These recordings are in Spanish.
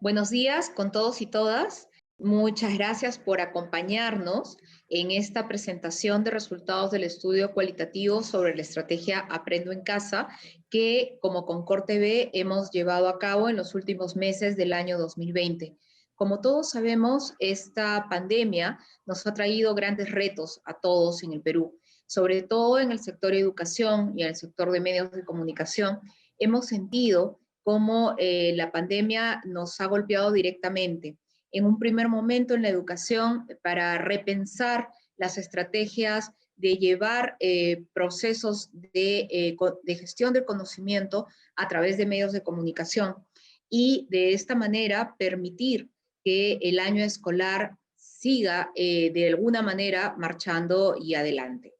Buenos días con todos y todas. Muchas gracias por acompañarnos en esta presentación de resultados del estudio cualitativo sobre la estrategia Aprendo en Casa, que como Concord TV hemos llevado a cabo en los últimos meses del año 2020. Como todos sabemos, esta pandemia nos ha traído grandes retos a todos en el Perú, sobre todo en el sector de educación y en el sector de medios de comunicación. Hemos sentido cómo la pandemia nos ha golpeado directamente. En un primer momento en la educación, para repensar las estrategias de llevar procesos de gestión del conocimiento a través de medios de comunicación y de esta manera permitir que el año escolar siga de alguna manera marchando y adelante.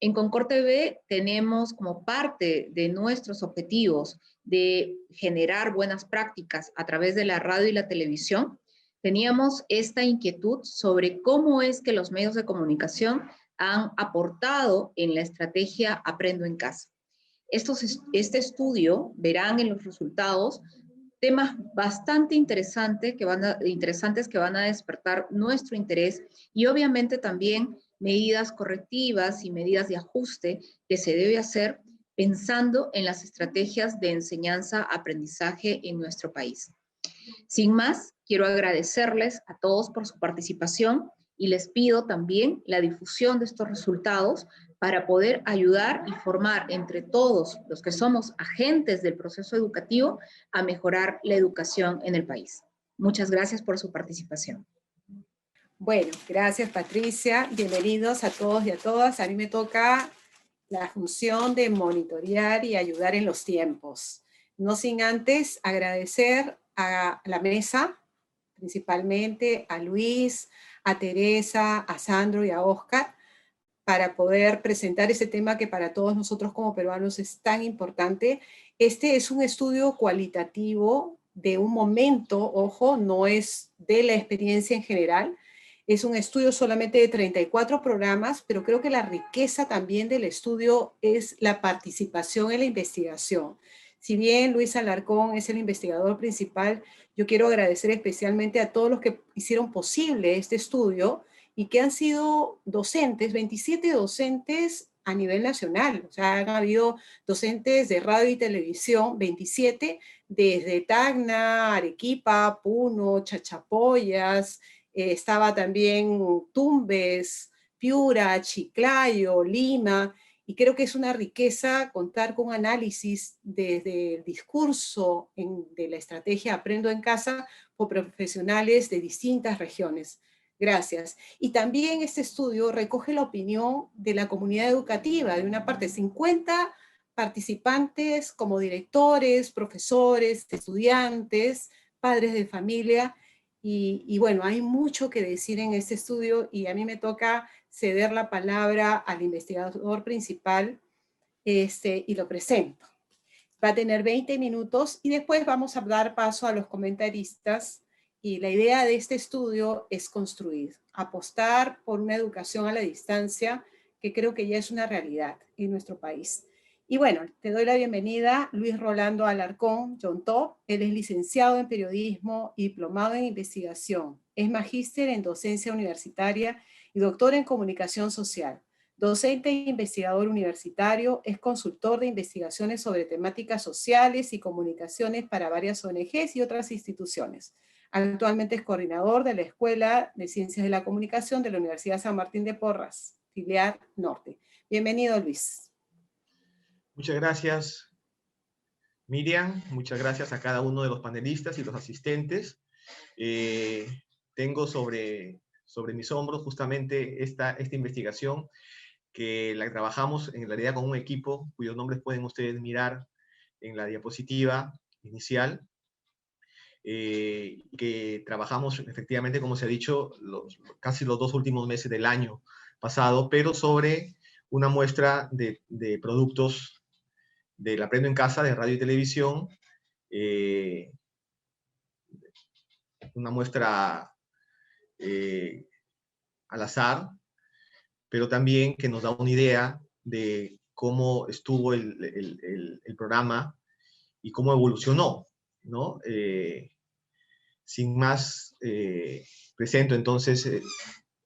En Concord TV tenemos como parte de nuestros objetivos de generar buenas prácticas a través de la radio y la televisión, teníamos esta inquietud sobre cómo es que los medios de comunicación han aportado en la estrategia Aprendo en Casa. Este estudio verán en los resultados temas bastante interesantes que van a despertar nuestro interés y obviamente también medidas correctivas y medidas de ajuste que se debe hacer pensando en las estrategias de enseñanza-aprendizaje en nuestro país. Sin más, quiero agradecerles a todos por su participación y les pido también la difusión de estos resultados para poder ayudar y formar entre todos los que somos agentes del proceso educativo a mejorar la educación en el país. Muchas gracias por su participación. Bueno, gracias Patricia, bienvenidos a todos y a todas. A mí me toca la función de monitorear y ayudar en los tiempos. No sin antes agradecer a la mesa, principalmente a Luis, a Teresa, a Sandro y a Oscar, para poder presentar ese tema que para todos nosotros como peruanos es tan importante. Este es un estudio cualitativo de un momento, ojo, no es de la experiencia en general, es un estudio solamente de 34 programas, pero creo que la riqueza también del estudio es la participación en la investigación. Si bien Luis Alarcón es el investigador principal, yo quiero agradecer especialmente a todos los que hicieron posible este estudio y que han sido docentes, 27 docentes a nivel nacional. O sea, han habido docentes de radio y televisión, 27, desde Tacna, Arequipa, Puno, Chachapoyas, estaba también Tumbes, Piura, Chiclayo, Lima, y creo que es una riqueza contar con análisis desde el discurso de la estrategia Aprendo en Casa por profesionales de distintas regiones. Gracias. Y también este estudio recoge la opinión de la comunidad educativa, de una parte 50 participantes como directores, profesores, estudiantes, padres de familia, y bueno, hay mucho que decir en este estudio y a mí me toca ceder la palabra al investigador principal y lo presento. Va a tener 20 minutos y después vamos a dar paso a los comentaristas. Y la idea de este estudio es construir, apostar por una educación a la distancia que creo que ya es una realidad en nuestro país. Y bueno, te doy la bienvenida, Luis Rolando Alarcón Yontó. Él es licenciado en periodismo y diplomado en investigación. Es magíster en docencia universitaria y doctor en comunicación social. Docente e investigador universitario, es consultor de investigaciones sobre temáticas sociales y comunicaciones para varias ONGs y otras instituciones. Actualmente es coordinador de la Escuela de Ciencias de la Comunicación de la Universidad San Martín de Porras, filial Norte. Bienvenido, Luis. Muchas gracias, Miriam. Muchas gracias a cada uno de los panelistas y los asistentes. Tengo sobre mis hombros justamente esta investigación que la trabajamos en realidad con un equipo cuyos nombres pueden ustedes mirar en la diapositiva inicial, que trabajamos efectivamente, como se ha dicho, casi los 2 últimos meses del año pasado, pero sobre una muestra de productos del Aprendo en Casa de radio y televisión, una muestra al azar, pero también que nos da una idea de cómo estuvo el programa y cómo evolucionó, ¿no? Sin más, presento entonces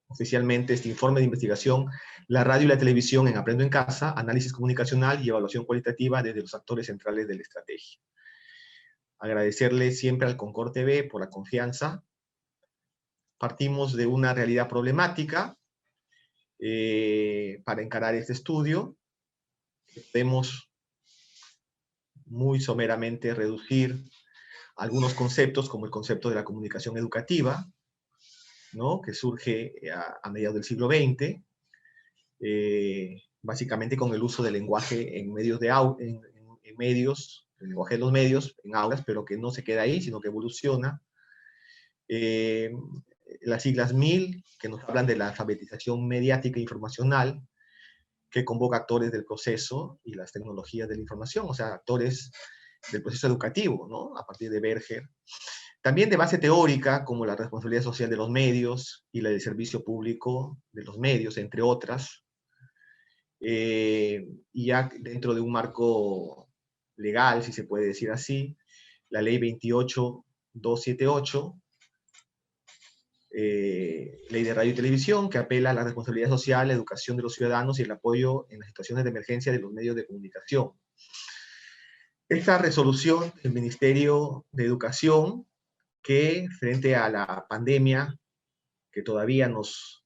oficialmente este informe de investigación, la radio y la televisión en Aprendo en Casa, análisis comunicacional y evaluación cualitativa desde los actores centrales de la estrategia. Agradecerle siempre al Concord TV por la confianza. Partimos de una realidad problemática para encarar este estudio. Podemos muy someramente reducir algunos conceptos, como el concepto de la comunicación educativa, ¿no?, que surge a mediados del siglo XX, básicamente con el uso del lenguaje en medios, el lenguaje de los medios, en aulas, pero que no se queda ahí, sino que evoluciona. Las siglas MIL, que nos hablan de la alfabetización mediática e informacional, que convoca actores del proceso y las tecnologías de la información, o sea, actores del proceso educativo, ¿no?, a partir de Berger. También de base teórica, como la responsabilidad social de los medios y la del servicio público de los medios, entre otras. Y ya dentro de un marco legal, si se puede decir así, la ley 28278, ley de radio y televisión, que apela a la responsabilidad social, la educación de los ciudadanos y el apoyo en las situaciones de emergencia de los medios de comunicación. Esta resolución del Ministerio de Educación, que frente a la pandemia, que todavía nos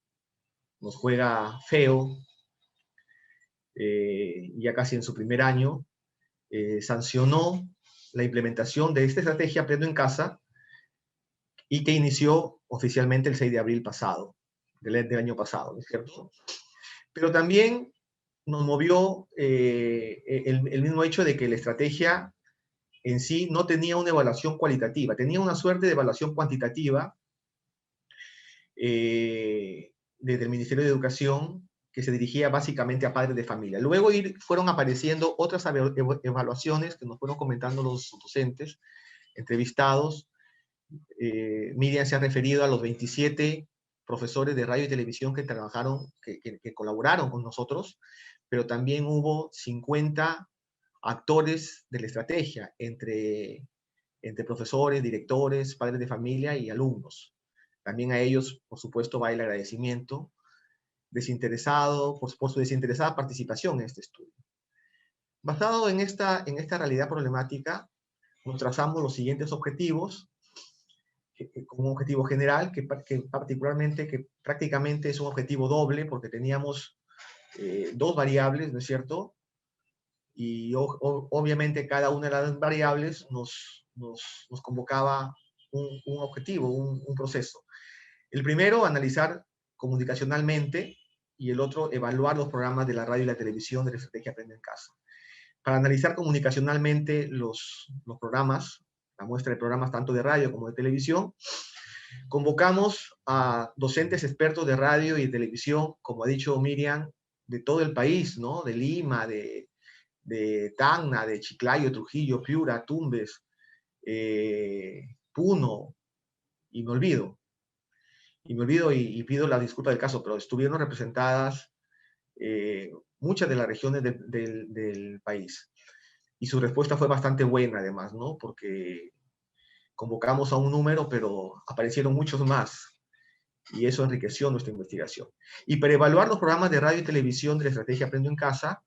juega feo, ya casi en su primer año, sancionó la implementación de esta estrategia Aprendo en Casa, y que inició oficialmente el 6 de abril pasado, del año pasado, ¿no es cierto? Pero también nos movió el mismo hecho de que la estrategia en sí no tenía una evaluación cualitativa, tenía una suerte de evaluación cuantitativa desde el Ministerio de Educación, que se dirigía básicamente a padres de familia. Luego fueron apareciendo otras evaluaciones que nos fueron comentando los docentes, entrevistados. Miriam se ha referido a los 27 profesores de radio y televisión que trabajaron, que colaboraron con nosotros, pero también hubo 50 actores de la estrategia, entre profesores, directores, padres de familia y alumnos. También a ellos, por supuesto, va el agradecimiento desinteresado, por su desinteresada participación en este estudio. Basado en esta realidad problemática, nos trazamos los siguientes objetivos, como un objetivo general, que prácticamente es un objetivo doble, porque teníamos dos variables, ¿no es cierto? Y obviamente cada una de las variables nos convocaba un objetivo, un proceso. El primero, analizar comunicacionalmente, y el otro, evaluar los programas de la radio y la televisión de la estrategia Aprende en Casa. Para analizar comunicacionalmente los programas, la muestra de programas tanto de radio como de televisión, convocamos a docentes expertos de radio y de televisión, como ha dicho Miriam, de todo el país, ¿no? De Lima, de Tacna, de Chiclayo, Trujillo, Piura, Tumbes, Puno, y me olvido y pido la disculpa del caso, pero estuvieron representadas muchas de las regiones del país. Y su respuesta fue bastante buena, además, ¿no? Porque convocamos a un número, pero aparecieron muchos más, y eso enriqueció nuestra investigación. Y para evaluar los programas de radio y televisión de la estrategia Aprendo en Casa,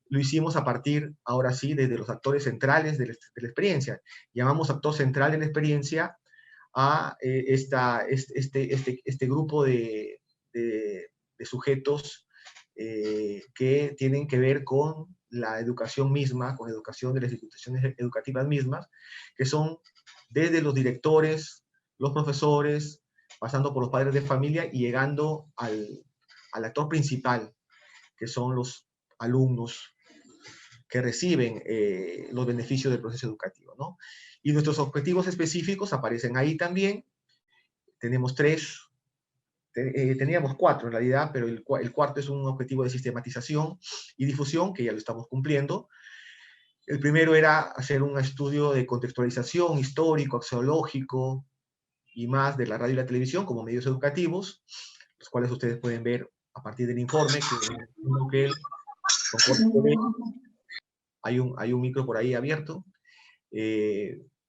lo hicimos a partir, ahora sí, desde los actores centrales de la experiencia. Llamamos actor central de la experiencia a este grupo de sujetos que tienen que ver con la educación misma, con la educación de las instituciones educativas mismas, que son desde los directores, los profesores, pasando por los padres de familia y llegando al actor principal, que son los alumnos que reciben los beneficios del proceso educativo, ¿no? Y nuestros objetivos específicos aparecen ahí también. Tenemos teníamos 4 en realidad, pero el cuarto es un objetivo de sistematización y difusión, que ya lo estamos cumpliendo. El primero era hacer un estudio de contextualización histórico, axiológico y más de la radio y la televisión como medios educativos, los cuales ustedes pueden ver a partir del informe, que hay un micro por ahí abierto.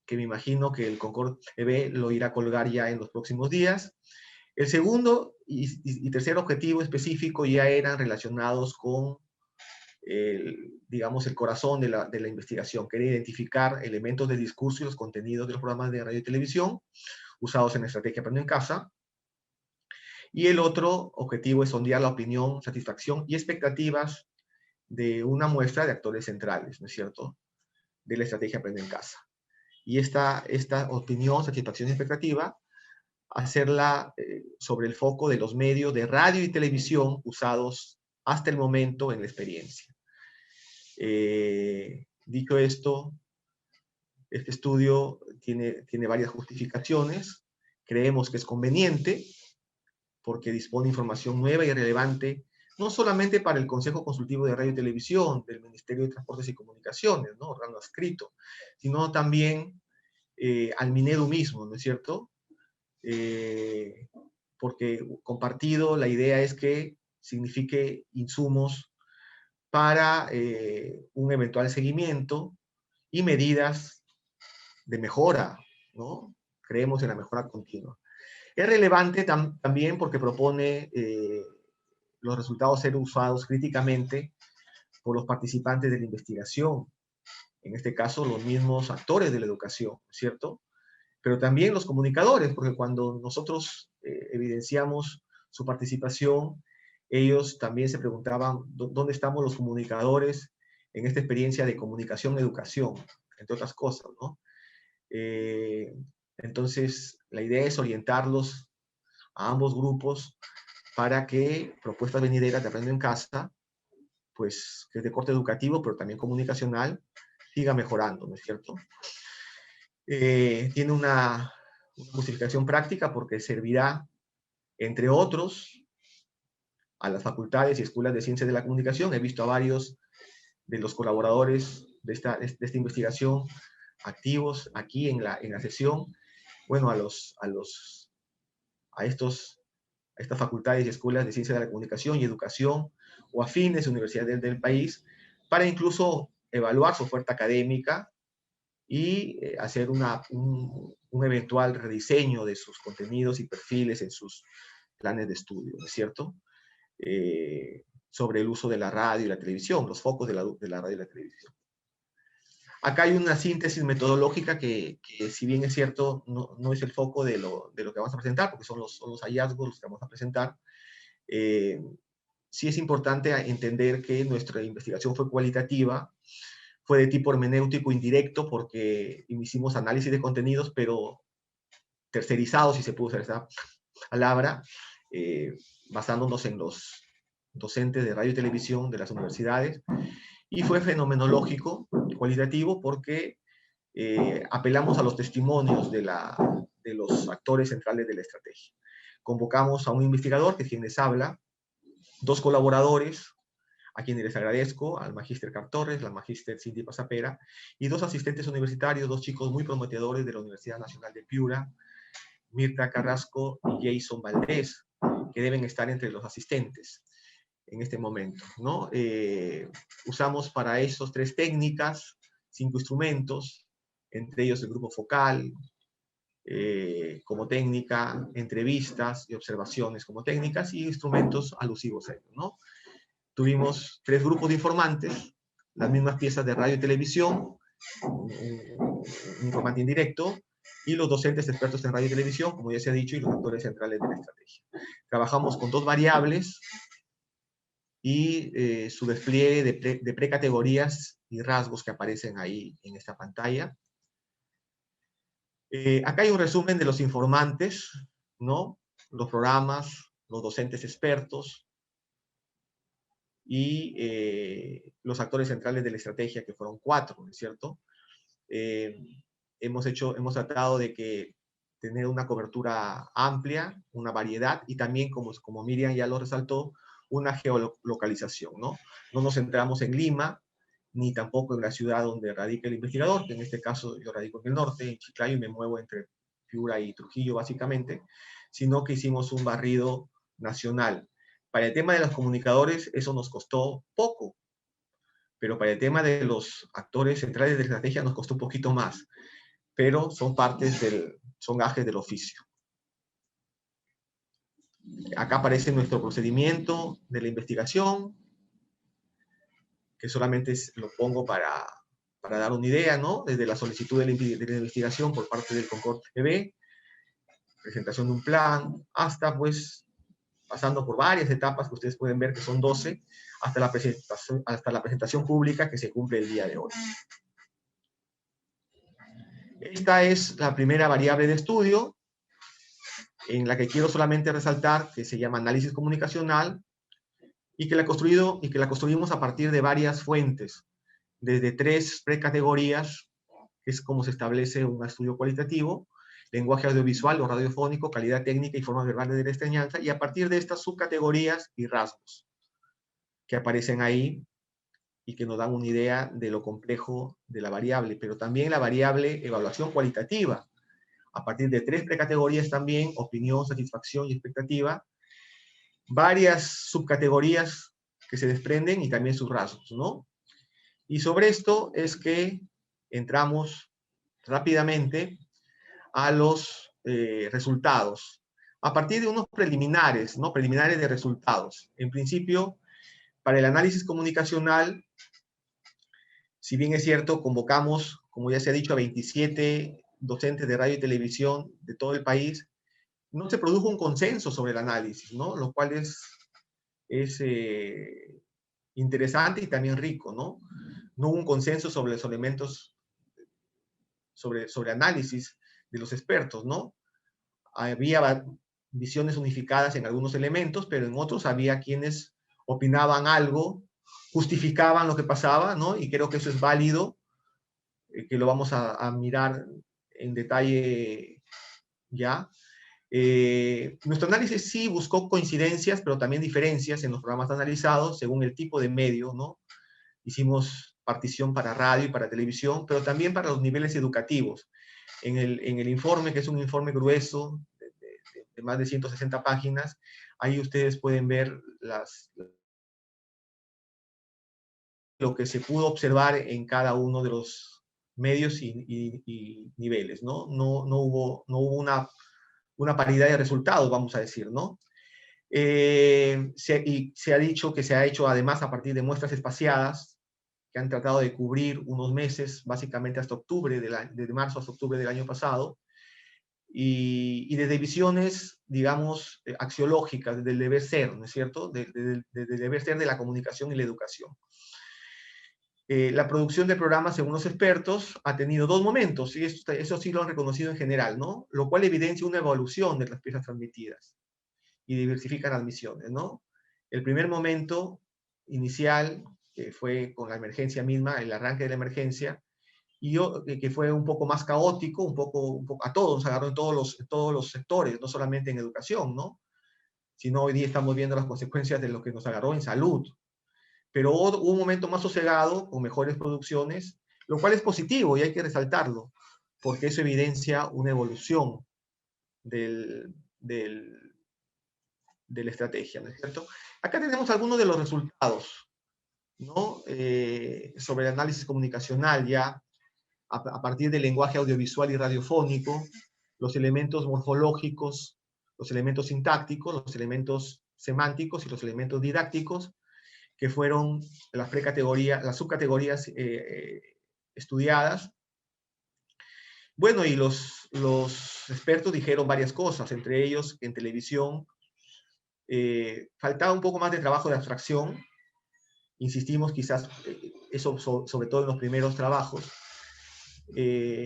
que me imagino que el Concord TV lo irá a colgar ya en los próximos días. El segundo y tercer objetivo específico ya eran relacionados con, digamos, el corazón de la investigación, que era identificar elementos del discurso y los contenidos de los programas de radio y televisión usados en la estrategia Aprendo en Casa. Y el otro objetivo es sondear la opinión, satisfacción y expectativas de una muestra de actores centrales, ¿no es cierto?, de la estrategia Aprende en Casa. Y esta opinión, satisfacción y expectativa, hacerla sobre el foco de los medios de radio y televisión usados hasta el momento en la experiencia. Dicho esto, este estudio tiene varias justificaciones. Creemos que es conveniente porque dispone de información nueva y relevante, no solamente para el Consejo Consultivo de Radio y Televisión, del Ministerio de Transportes y Comunicaciones, ¿no?, órgano adscrito, sino también al Minedu mismo, ¿no es cierto? Porque compartido, la idea es que signifique insumos para un eventual seguimiento y medidas de mejora, ¿no? Creemos en la mejora continua. Es relevante también porque propone los resultados ser usados críticamente por los participantes de la investigación, en este caso los mismos actores de la educación, ¿cierto? Pero también los comunicadores, porque cuando nosotros evidenciamos su participación, ellos también se preguntaban dónde estamos los comunicadores en esta experiencia de comunicación-educación, entre otras cosas, ¿no? Entonces, la idea es orientarlos a ambos grupos para que propuestas venideras de Aprendo en Casa, pues que es de corte educativo, pero también comunicacional, siga mejorando, ¿no es cierto? Tiene una justificación práctica porque servirá, entre otros, a las facultades y escuelas de ciencias de la comunicación. He visto a varios de los colaboradores de esta investigación activos aquí en la sesión. Bueno, a estas facultades y escuelas de ciencias de la comunicación y educación o afines universidades del país, para incluso evaluar su oferta académica y hacer un eventual rediseño de sus contenidos y perfiles en sus planes de estudio, ¿no es cierto? Sobre el uso de la radio y la televisión, los focos de la radio y la televisión. Acá hay una síntesis metodológica que si bien es cierto, no es el foco de lo que vamos a presentar, porque son los hallazgos los que vamos a presentar. Sí es importante entender que nuestra investigación fue cualitativa, fue de tipo hermenéutico indirecto, porque hicimos análisis de contenidos, pero tercerizados, si se puede usar esa palabra, basándonos en los docentes de radio y televisión de las universidades, y fue fenomenológico, cualitativo, porque apelamos a los testimonios de los actores centrales de la estrategia. Convocamos a un investigador, que es quien les habla, dos colaboradores, a quienes les agradezco, al magíster Carl Torres, la magíster Cindy Pasapera, y dos asistentes universitarios, dos chicos muy prometedores de la Universidad Nacional de Piura, Mirta Carrasco y Jason Valdés, que deben estar entre los asistentes en este momento, ¿no? Usamos para esos 3 técnicas, 5 instrumentos, entre ellos el grupo focal, como técnica, entrevistas y observaciones como técnicas, y instrumentos alusivos a ellos, ¿no? Tuvimos 3 grupos de informantes, las mismas piezas de radio y televisión, un informante indirecto, y los docentes expertos en radio y televisión, como ya se ha dicho, y los actores centrales de la estrategia. Trabajamos con 2 variables y su despliegue de precategorías y rasgos que aparecen ahí en esta pantalla. Acá hay un resumen de los informantes, ¿no? Los programas, los docentes expertos y los actores centrales de la estrategia, que fueron 4, ¿no es cierto? Hemos tratado de tener una cobertura amplia, una variedad, y también, como Miriam ya lo resaltó, una geolocalización, ¿no? No nos centramos en Lima, ni tampoco en la ciudad donde radica el investigador, que en este caso yo radico en el norte, en Chiclayo, y me muevo entre Piura y Trujillo, básicamente, sino que hicimos un barrido nacional. Para el tema de los comunicadores, eso nos costó poco, pero para el tema de los actores centrales de la estrategia nos costó un poquito más. pero son son gajes del oficio. Acá aparece nuestro procedimiento de la investigación, que solamente lo pongo para dar una idea, ¿no? Desde la solicitud de la investigación por parte del Concord TV, presentación de un plan, hasta pues pasando por varias etapas que ustedes pueden ver que son 12, hasta la presentación pública que se cumple el día de hoy. Esta es la primera variable de estudio, en la que quiero solamente resaltar que se llama análisis comunicacional, y que la construimos a partir de varias fuentes, desde 3 precategorías, que es como se establece un estudio cualitativo: lenguaje audiovisual o radiofónico, calidad técnica y formas verbales de la enseñanza, y a partir de estas subcategorías y rasgos que aparecen ahí y que nos dan una idea de lo complejo de la variable, pero también la variable evaluación cualitativa, a partir de 3 precategorías también: opinión, satisfacción y expectativa, varias subcategorías que se desprenden y también sus rasgos, ¿no? Y sobre esto es que entramos rápidamente a los resultados, a partir de unos preliminares, ¿no? Preliminares de resultados. En principio, para el análisis comunicacional, si bien es cierto, convocamos, como ya se ha dicho, a 27 docentes de radio y televisión de todo el país, no se produjo un consenso sobre el análisis, ¿no? Lo cual es interesante y también rico, ¿no? No hubo un consenso sobre los elementos, sobre análisis de los expertos, ¿no? Había visiones unificadas en algunos elementos, pero en otros había quienes opinaban algo, justificaban lo que pasaba, ¿no? Y creo que eso es válido, que lo vamos a mirar en detalle ya. Nuestro análisis sí buscó coincidencias, pero también diferencias en los programas analizados según el tipo de medio, ¿no? Hicimos partición para radio y para televisión, pero también para los niveles educativos. En el informe, que es un informe grueso, de más de 160 páginas, ahí ustedes pueden ver lo que se pudo observar en cada uno de los medios y niveles, ¿no? No hubo una paridad de resultados, vamos a decir, ¿no? Se ha dicho que se ha hecho además a partir de muestras espaciadas, que han tratado de cubrir unos meses, básicamente hasta octubre, desde marzo hasta octubre del año pasado, y desde visiones, digamos, axiológicas, del deber ser, ¿no es cierto?, del deber ser de la comunicación y la educación. La producción de programas, según los expertos, ha tenido 2 momentos, y eso sí lo han reconocido en general, ¿no? Lo cual evidencia una evolución de las piezas transmitidas y diversifican las misiones, ¿no? El primer momento inicial, que fue con la emergencia misma, el arranque de la emergencia, y que fue un poco más caótico, un poco a todos, nos agarró en todos los sectores, no solamente en educación, ¿no? Sino hoy día estamos viendo las consecuencias de lo que nos agarró en salud. Pero hubo un momento más sosegado, con mejores producciones, lo cual es positivo y hay que resaltarlo, porque eso evidencia una evolución de la estrategia, ¿no es cierto? Acá tenemos algunos de los resultados, ¿no? Sobre el análisis comunicacional ya, a partir del lenguaje audiovisual y radiofónico, los elementos morfológicos, los elementos sintácticos, los elementos semánticos y los elementos didácticos, que fueron las subcategorías estudiadas. Bueno, y los expertos dijeron varias cosas, entre ellos que en televisión faltaba un poco más de trabajo de abstracción. Insistimos quizás, eso sobre todo en los primeros trabajos,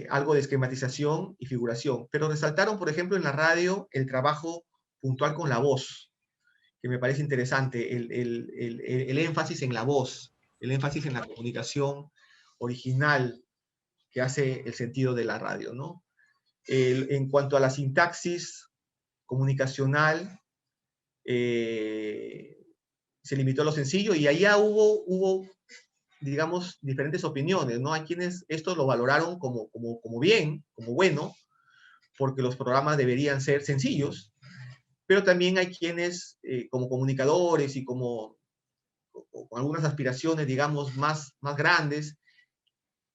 algo de esquematización y figuración, pero resaltaron, por ejemplo, en la radio, el trabajo puntual con la voz, que me parece interesante, el énfasis en la voz, el énfasis en la comunicación original que hace el sentido de la radio, ¿no? En cuanto a la sintaxis comunicacional, se limitó a lo sencillo, y allá hubo, digamos, diferentes opiniones, ¿no? Hay quienes esto lo valoraron como bien, como bueno, porque los programas deberían ser sencillos, pero también hay quienes, como comunicadores y con algunas aspiraciones, digamos, más grandes,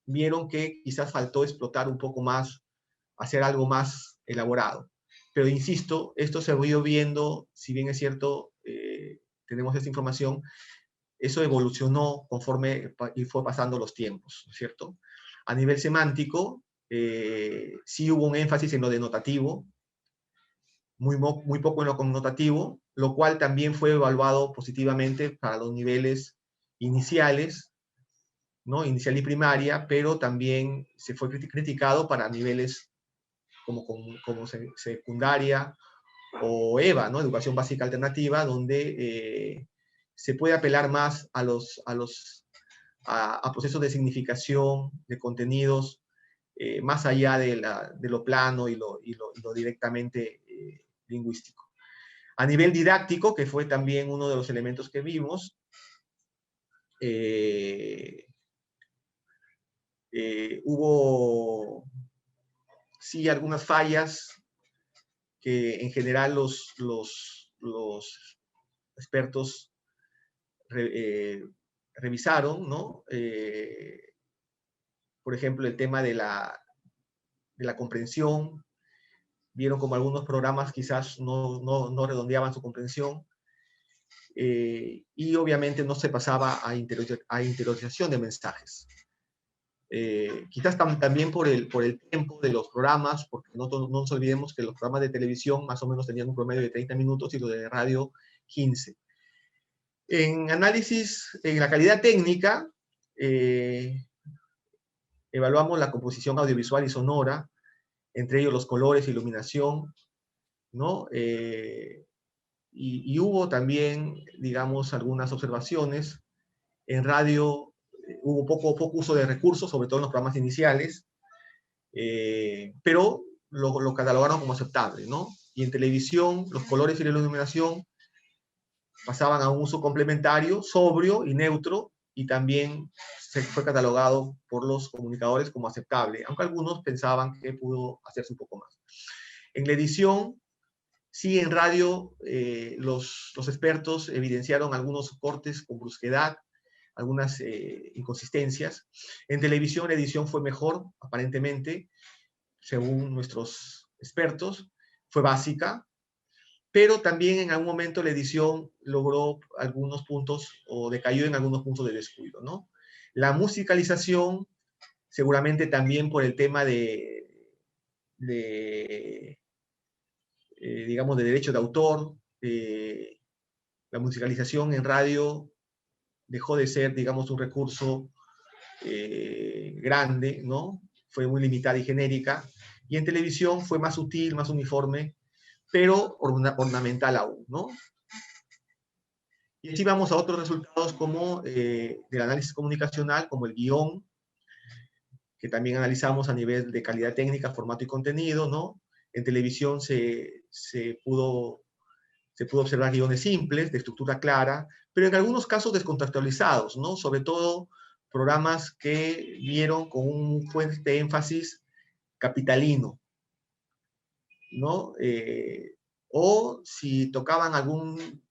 vieron que quizás faltó explotar un poco más hacer algo más elaborado. Pero insisto, esto se ha ido viendo, si bien es cierto, tenemos esta información, eso evolucionó conforme y fue pasando los tiempos, ¿no es cierto? A nivel semántico, sí hubo un énfasis en lo denotativo, muy poco en lo connotativo, lo cual también fue evaluado positivamente para los niveles iniciales, ¿no? Inicial y primaria, pero también se fue criticado para niveles como secundaria o EVA, ¿no? Educación básica alternativa, donde se puede apelar más a procesos de significación, de contenidos, más allá de lo plano y lo directamente lingüístico. A nivel didáctico, que fue también uno de los elementos que vimos, hubo sí algunas fallas que en general los expertos revisaron, ¿no? Por ejemplo, el tema de la comprensión, vieron como algunos programas quizás no redondeaban su comprensión, y obviamente no se pasaba a interiorización de mensajes. Quizás también por el tiempo de los programas, porque no nos olvidemos que los programas de televisión más o menos tenían un promedio de 30 minutos y los de radio 15. En análisis, en la calidad técnica, evaluamos la composición audiovisual y sonora, entre ellos los colores, iluminación, ¿no? Y hubo también, digamos, algunas observaciones. En radio hubo poco uso de recursos, sobre todo en los programas iniciales, pero lo catalogaron como aceptable, ¿no? Y en televisión, los colores y la iluminación pasaban a un uso complementario, sobrio y neutro, y también se fue catalogado por los comunicadores como aceptable, aunque algunos pensaban que pudo hacerse un poco más. En la edición, sí, en radio, los expertos evidenciaron algunos cortes con brusquedad, algunas inconsistencias. En televisión, la edición fue mejor, aparentemente, según nuestros expertos, fue básica, pero también en algún momento la edición logró algunos puntos o decayó en algunos puntos de descuido, ¿no? La musicalización, seguramente también por el tema digamos, de derecho de autor, la musicalización en radio dejó de ser, digamos, un recurso grande, ¿no? Fue muy limitada y genérica, y en televisión fue más sutil, más uniforme, pero ornamental aún, ¿no? Y así vamos a otros resultados como del análisis comunicacional, como el guión, que también analizamos a nivel de calidad técnica, formato y contenido, ¿no? En televisión se pudo observar guiones simples, de estructura clara, pero en algunos casos descontextualizados, ¿no? Sobre todo programas que vieron con un fuerte énfasis capitalino, ¿no? O si tocaban algún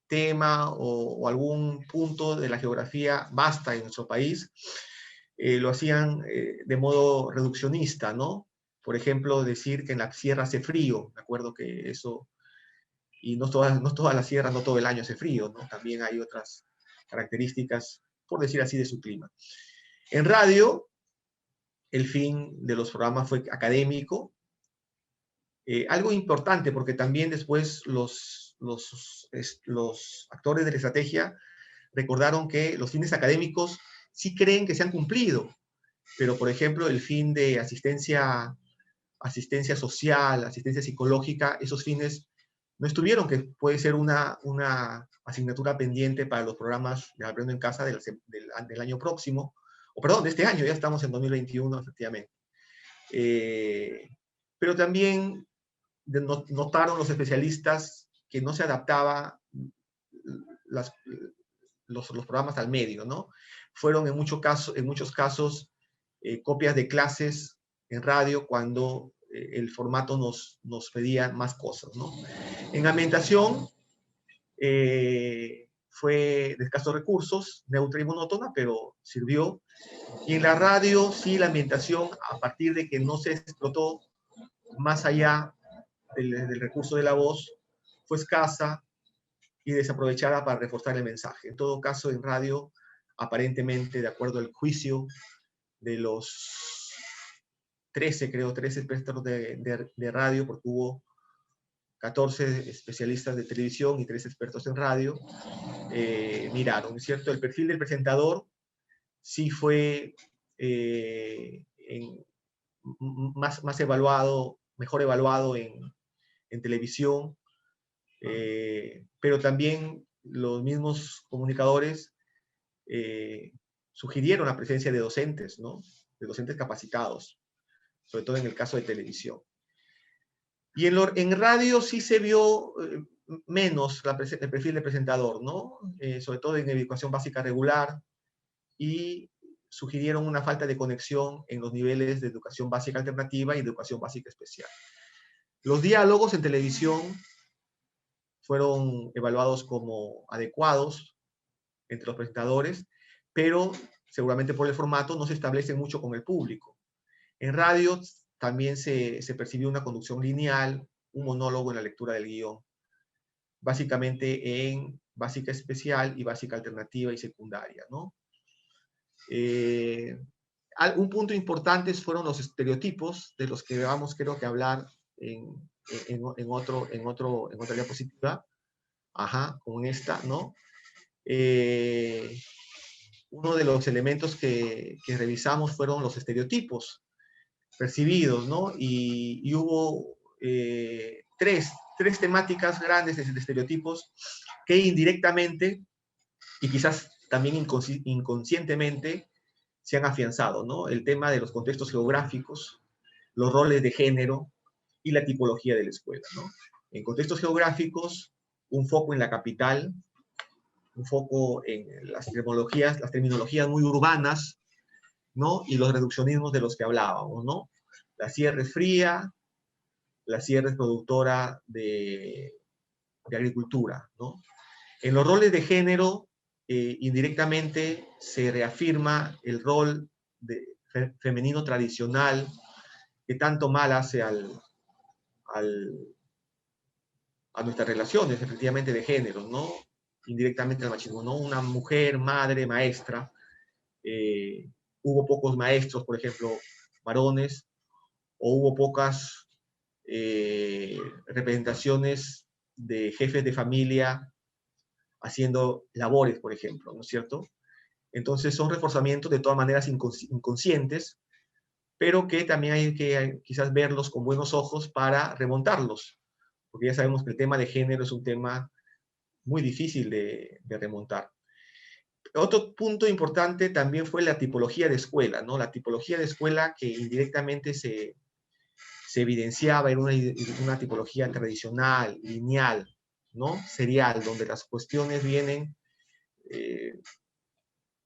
tema o algún punto de la geografía vasta en nuestro país, lo hacían de modo reduccionista, ¿no? Por ejemplo, decir que en la sierra hace frío, me acuerdo que eso, y no todas las sierras, no todo el año hace frío, ¿no? También hay otras características, por decir así, de su clima. En radio, el fin de los programas fue académico, algo importante porque también después los actores de la estrategia recordaron que los fines académicos sí creen que se han cumplido, pero por ejemplo el fin de asistencia social, asistencia psicológica, esos fines no estuvieron, que puede ser una asignatura pendiente para los programas de Aprendo en Casa del año próximo, o perdón, de este año, ya estamos en 2021, efectivamente. Pero también notaron los especialistas que no se adaptaba los programas al medio, ¿no? Fueron en muchos casos copias de clases en radio cuando el formato nos pedía más cosas, ¿no? En ambientación, fue de escasos recursos, neutra y monótona, pero sirvió. Y en la radio, sí, la ambientación, a partir de que no se explotó más allá del recurso de la voz, fue escasa y desaprovechada para reforzar el mensaje. En todo caso, en radio, aparentemente, de acuerdo al juicio de los 13, creo, 13 expertos de radio, porque hubo 14 especialistas de televisión y 3 expertos en radio, miraron, ¿cierto? El perfil del presentador sí fue más evaluado, mejor evaluado en televisión, pero también los mismos comunicadores sugirieron la presencia de docentes, ¿no? De docentes capacitados, sobre todo en el caso de televisión. Y en radio sí se vio menos el perfil de presentador, ¿no? Sobre todo en educación básica regular, y sugirieron una falta de conexión en los niveles de educación básica alternativa y educación básica especial. Los diálogos en televisión fueron evaluados como adecuados entre los presentadores, pero seguramente por el formato no se establecen mucho con el público. En radio también se percibió una conducción lineal, un monólogo en la lectura del guión, básicamente en básica especial y básica alternativa y secundaria, ¿no? Un punto importante fueron los estereotipos, de los que vamos, creo que, hablar en otra diapositiva. Ajá, con esta, ¿no? Uno de los elementos que revisamos fueron los estereotipos percibidos, ¿no? Y hubo tres temáticas grandes de estereotipos que indirectamente y quizás también inconscientemente se han afianzado, ¿no? El tema de los contextos geográficos, los roles de género y la tipología de la escuela, ¿no? En contextos geográficos, un foco en la capital, un foco en las terminologías muy urbanas, ¿no? Y los reduccionismos de los que hablábamos, ¿no? La sierra es fría, la sierra es productora de agricultura, ¿no? En los roles de género, indirectamente se reafirma el rol femenino tradicional que tanto mal hace a nuestras relaciones, efectivamente, de género, ¿no? Indirectamente al machismo, ¿no? Una mujer, madre, maestra. Hubo pocos maestros, por ejemplo, varones, o hubo pocas representaciones de jefes de familia haciendo labores, por ejemplo, ¿no es cierto? Entonces son reforzamientos de todas maneras inconscientes, pero que también hay que quizás verlos con buenos ojos para remontarlos, porque ya sabemos que el tema de género es un tema muy difícil de remontar. Otro punto importante también fue la tipología de escuela, ¿no? La tipología de escuela que indirectamente se evidenciaba en una tipología tradicional, lineal, ¿no? Serial, donde las cuestiones vienen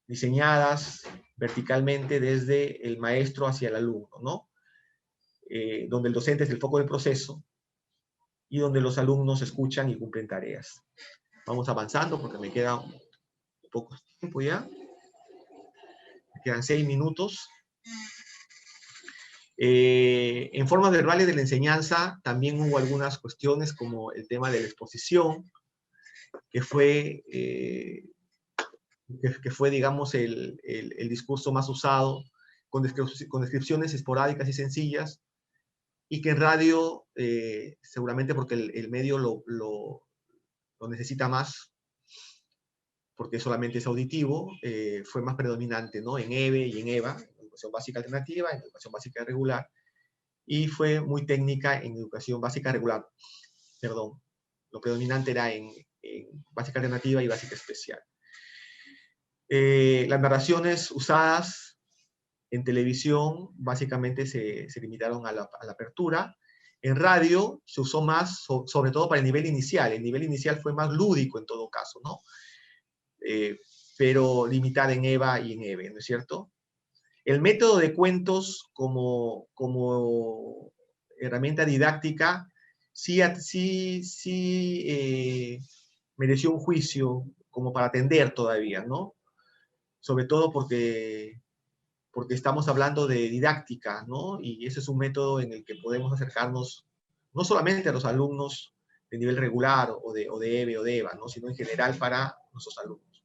diseñadas verticalmente desde el maestro hacia el alumno, ¿no? Donde el docente es el foco del proceso y donde los alumnos escuchan y cumplen tareas. Vamos avanzando porque me queda un poco tiempo ya. Me quedan 6 minutos. En formas verbales de la enseñanza también hubo algunas cuestiones como el tema de la exposición, que fue, digamos, el discurso más usado, con descripciones esporádicas y sencillas, y que en radio, seguramente porque el medio lo necesita más, porque solamente es auditivo, fue más predominante, ¿no? En EVE y en EVA, en educación básica alternativa, en educación básica regular, y fue muy técnica en educación básica regular, perdón. Lo predominante era en básica alternativa y básica especial. Las narraciones usadas en televisión básicamente se limitaron a la apertura. En radio se usó más, sobre todo para el nivel inicial. El nivel inicial fue más lúdico en todo caso, ¿no? Pero limitada en EVA y en EVE, ¿no es cierto? El método de cuentos como herramienta didáctica sí mereció un juicio como para atender todavía, ¿no? Sobre todo porque estamos hablando de didáctica, ¿no? Y ese es un método en el que podemos acercarnos no solamente a los alumnos de nivel regular o de EVE o de EVA, ¿no? Sino en general para nuestros alumnos.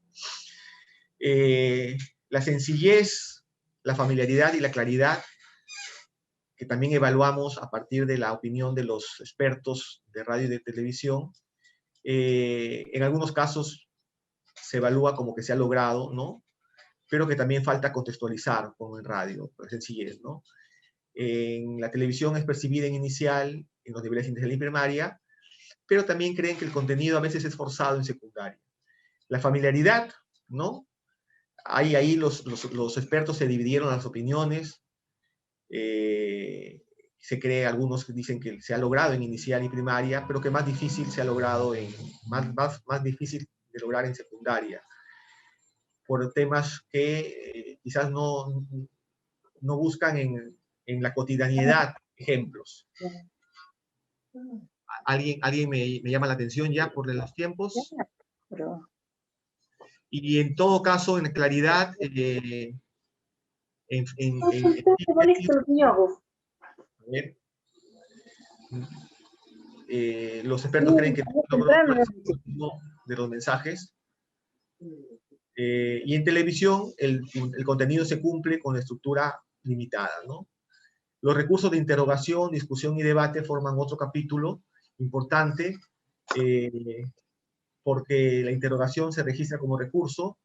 La sencillez, la familiaridad y la claridad, que también evaluamos a partir de la opinión de los expertos de radio y de televisión, en algunos casos se evalúa como que se ha logrado, ¿no? Pero que también falta contextualizar, como en radio, por sencillez, ¿no? En la televisión es percibida en inicial, en los niveles inicial y primaria, pero también creen que el contenido a veces es forzado en secundaria. La familiaridad, ¿no? Ahí los expertos se dividieron las opiniones, se cree, algunos dicen que se ha logrado en inicial y primaria, pero que más difícil se ha logrado más difícil de lograr en secundaria, por temas que quizás no buscan en la cotidianidad ejemplos. ¿Alguien me llama la atención ya por los tiempos? Y en todo caso, en claridad, los expertos creen que de los mensajes, y en televisión el contenido se cumple con la estructura limitada, ¿no? Los recursos de interrogación, discusión y debate forman otro capítulo importante, porque la interrogación se registra como recurso,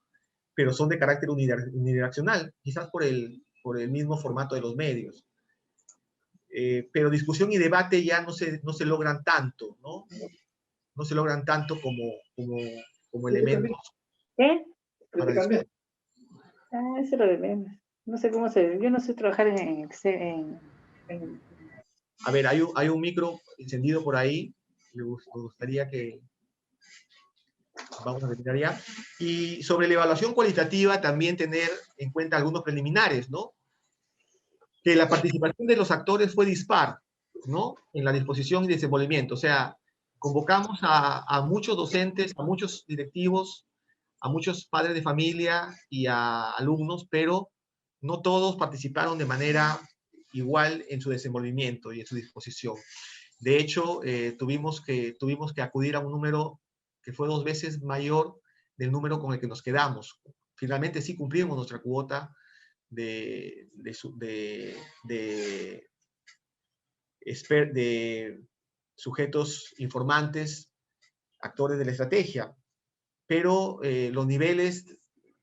pero son de carácter unidireccional, quizás por el mismo formato de los medios. Pero discusión y debate ya no se logran tanto, ¿no? No se logran tanto como elementos. ¿Qué? Para discutir. Eso es lo de menos. No sé cómo se... Yo no sé trabajar en A ver, hay un micro encendido por ahí. Me gustaría que... Vamos a terminar ya. Y sobre la evaluación cualitativa, también tener en cuenta algunos preliminares, ¿no? Que la participación de los actores fue dispar, ¿no? En la disposición y desenvolvimiento. O sea, convocamos a muchos docentes, a muchos directivos, a muchos padres de familia y a alumnos, pero no todos participaron de manera igual en su desenvolvimiento y en su disposición. De hecho, tuvimos que acudir a un número que fue 2 veces mayor del número con el que nos quedamos. Finalmente sí cumplimos nuestra cuota de sujetos informantes, actores de la estrategia, pero los niveles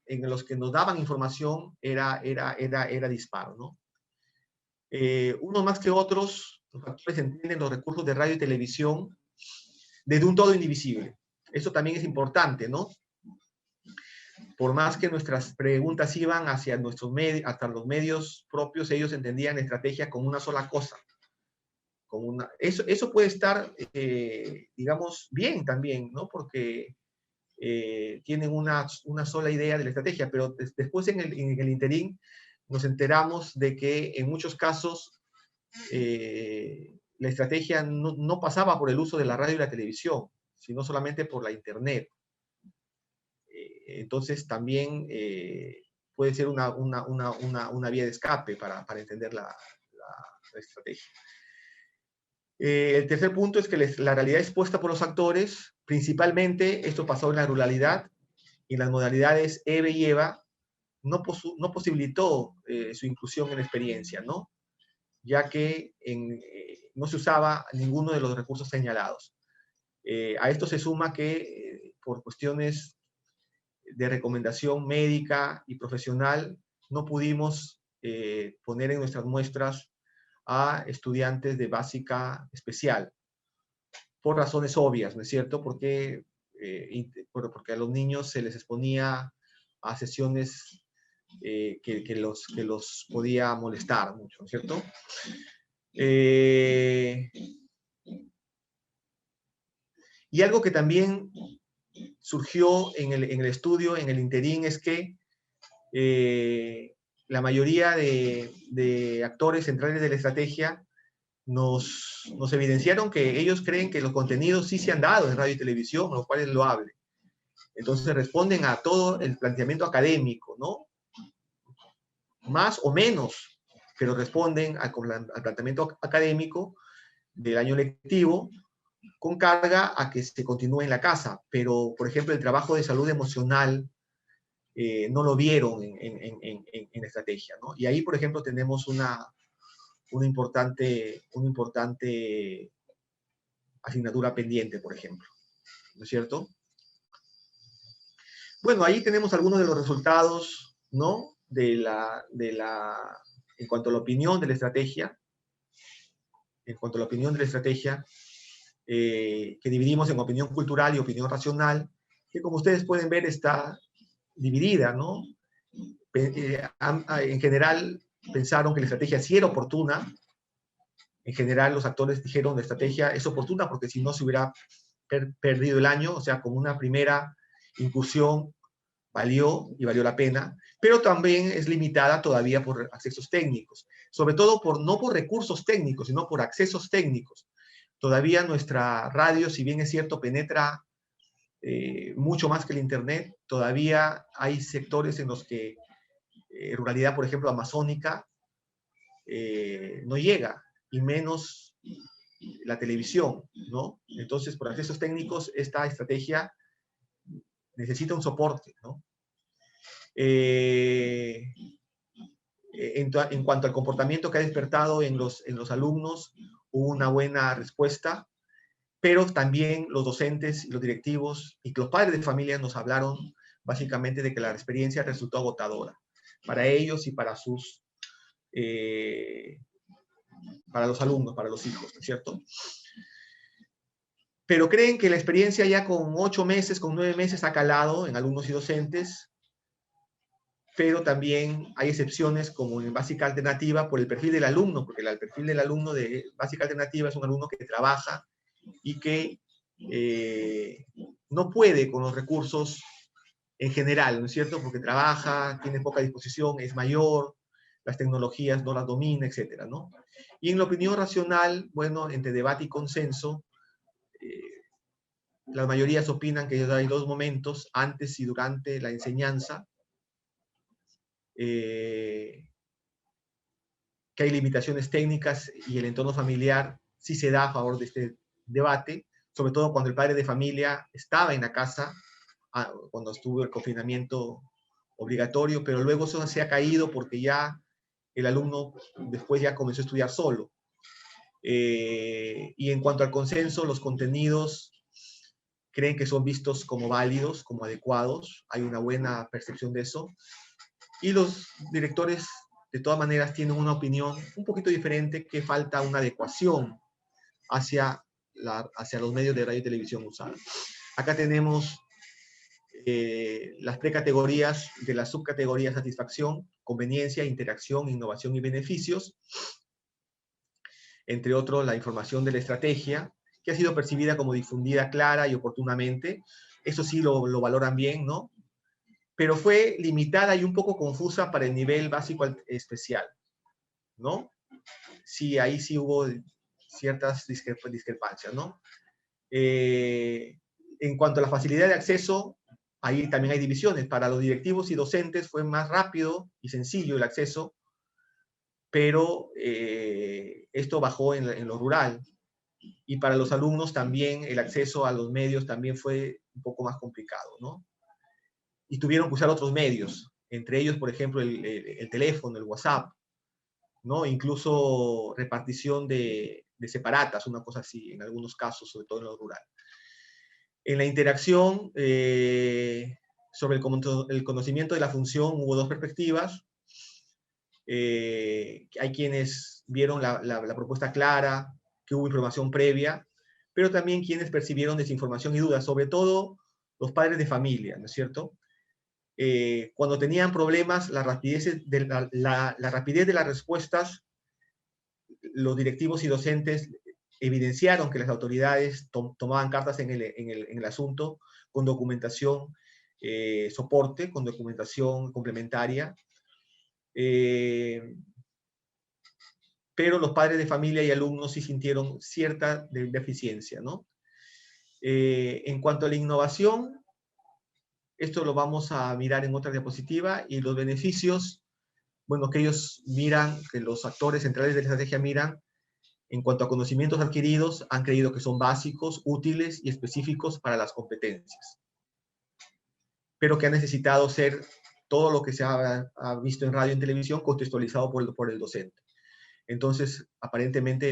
en los que nos daban información era disparo, ¿no? Unos más que otros, los actores entienden los recursos de radio y televisión desde un todo indivisible. Eso también es importante, ¿no? Por más que nuestras preguntas iban hacia hasta los medios propios, ellos entendían la estrategia como una sola cosa. Eso puede estar, digamos, bien también, ¿no? Porque tienen una sola idea de la estrategia, pero después en el interín nos enteramos de que en muchos casos la estrategia no pasaba por el uso de la radio y la televisión, sino solamente por la internet. Entonces también puede ser una vía de escape para entender la estrategia. El tercer punto es que la realidad expuesta por los actores, principalmente esto pasó en la ruralidad y en las modalidades EVE y EVA, no posibilitó su inclusión en la experiencia, ¿no? Ya que no se usaba ninguno de los recursos señalados. A esto se suma que por cuestiones de recomendación médica y profesional no pudimos poner en nuestras muestras a estudiantes de básica especial, por razones obvias, ¿no es cierto? Porque a los niños se les exponía a sesiones que los podía molestar mucho, ¿no es cierto? Y algo que también surgió en el estudio, en el interín, es que la mayoría de actores centrales de la estrategia nos evidenciaron que ellos creen que los contenidos sí se han dado en radio y televisión, lo cual es loable, Entonces responden a todo el planteamiento académico, ¿no? Más o menos, pero responden al planteamiento académico del año lectivo, con carga a que se continúe en la casa. Pero, por ejemplo, el trabajo de salud emocional no lo vieron en la estrategia, ¿no? Y ahí, por ejemplo, tenemos una importante asignatura pendiente, por ejemplo, ¿no es cierto? Bueno, ahí tenemos algunos de los resultados, ¿no? En cuanto a la opinión de la estrategia, que dividimos en opinión cultural y opinión racional, que como ustedes pueden ver está dividida, ¿no? En general pensaron que la estrategia sí era oportuna. En general los actores dijeron la estrategia es oportuna porque si no se hubiera perdido el año, o sea, como una primera incursión valió y valió la pena, pero también es limitada todavía por accesos técnicos, sobre todo no por recursos técnicos, sino por accesos técnicos. Todavía nuestra radio, si bien es cierto, penetra mucho más que el Internet, todavía hay sectores en los que ruralidad, por ejemplo, amazónica, no llega, y menos la televisión, ¿no? Entonces, por accesos técnicos, esta estrategia necesita un soporte, ¿no? En cuanto al comportamiento que ha despertado en los alumnos, hubo una buena respuesta, pero también los docentes y los directivos y los padres de familia nos hablaron básicamente de que la experiencia resultó agotadora para ellos y para para los alumnos, para los hijos, ¿no es cierto? Pero creen que la experiencia ya con 8 meses, con 9 meses ha calado en alumnos y docentes, pero también hay excepciones como en Básica Alternativa por el perfil del alumno, porque el perfil del alumno de Básica Alternativa es un alumno que trabaja y que no puede con los recursos en general, ¿no es cierto? Porque trabaja, tiene poca disposición, es mayor, las tecnologías no las domina, etcétera, ¿no? Y en la opinión racional, bueno, entre debate y consenso, las mayorías opinan que hay dos momentos, antes y durante la enseñanza, que hay limitaciones técnicas y el entorno familiar sí se da a favor de este debate, sobre todo cuando el padre de familia estaba en la casa, cuando estuvo el confinamiento obligatorio, pero luego eso se ha caído porque ya el alumno después ya comenzó a estudiar solo. Y en cuanto al consenso, los contenidos creen que son vistos como válidos, como adecuados, hay una buena percepción de eso, y los directores de todas maneras tienen una opinión un poquito diferente, que falta una adecuación hacia los medios de radio y televisión usados. Acá tenemos las precategorías de la subcategoría satisfacción, conveniencia, interacción, innovación y beneficios, entre otros la información de la estrategia, que ha sido percibida como difundida clara y oportunamente. Eso sí lo valoran bien, ¿no? Pero fue limitada y un poco confusa para el nivel básico especial, ¿no? Sí, ahí sí hubo ciertas discrepancias, ¿no? En cuanto a la facilidad de acceso, ahí también hay divisiones. Para los directivos y docentes fue más rápido y sencillo el acceso, pero esto bajó en lo rural. Y para los alumnos también el acceso a los medios también fue un poco más complicado, ¿no? Y tuvieron que usar otros medios, entre ellos, por ejemplo, el teléfono, el WhatsApp, ¿no? Incluso repartición de separatas, una cosa así, en algunos casos, sobre todo en lo rural. En la interacción sobre el conocimiento de la función hubo dos perspectivas. Hay quienes vieron la propuesta clara, que hubo información previa, pero también quienes percibieron desinformación y dudas, sobre todo los padres de familia, ¿no es cierto? Cuando tenían problemas, la rapidez de las respuestas, los directivos y docentes evidenciaron que las autoridades tomaban cartas en el asunto con documentación soporte, con documentación complementaria, pero los padres de familia y alumnos sí sintieron cierta deficiencia, ¿no? En cuanto a la innovación, Esto lo vamos a mirar en otra diapositiva. Y los beneficios, bueno, que ellos miran, que los actores centrales de la estrategia miran, en cuanto a conocimientos adquiridos, han creído que son básicos, útiles y específicos para las competencias, pero que ha necesitado ser todo lo que se ha visto en radio y en televisión contextualizado por el docente. Entonces, aparentemente,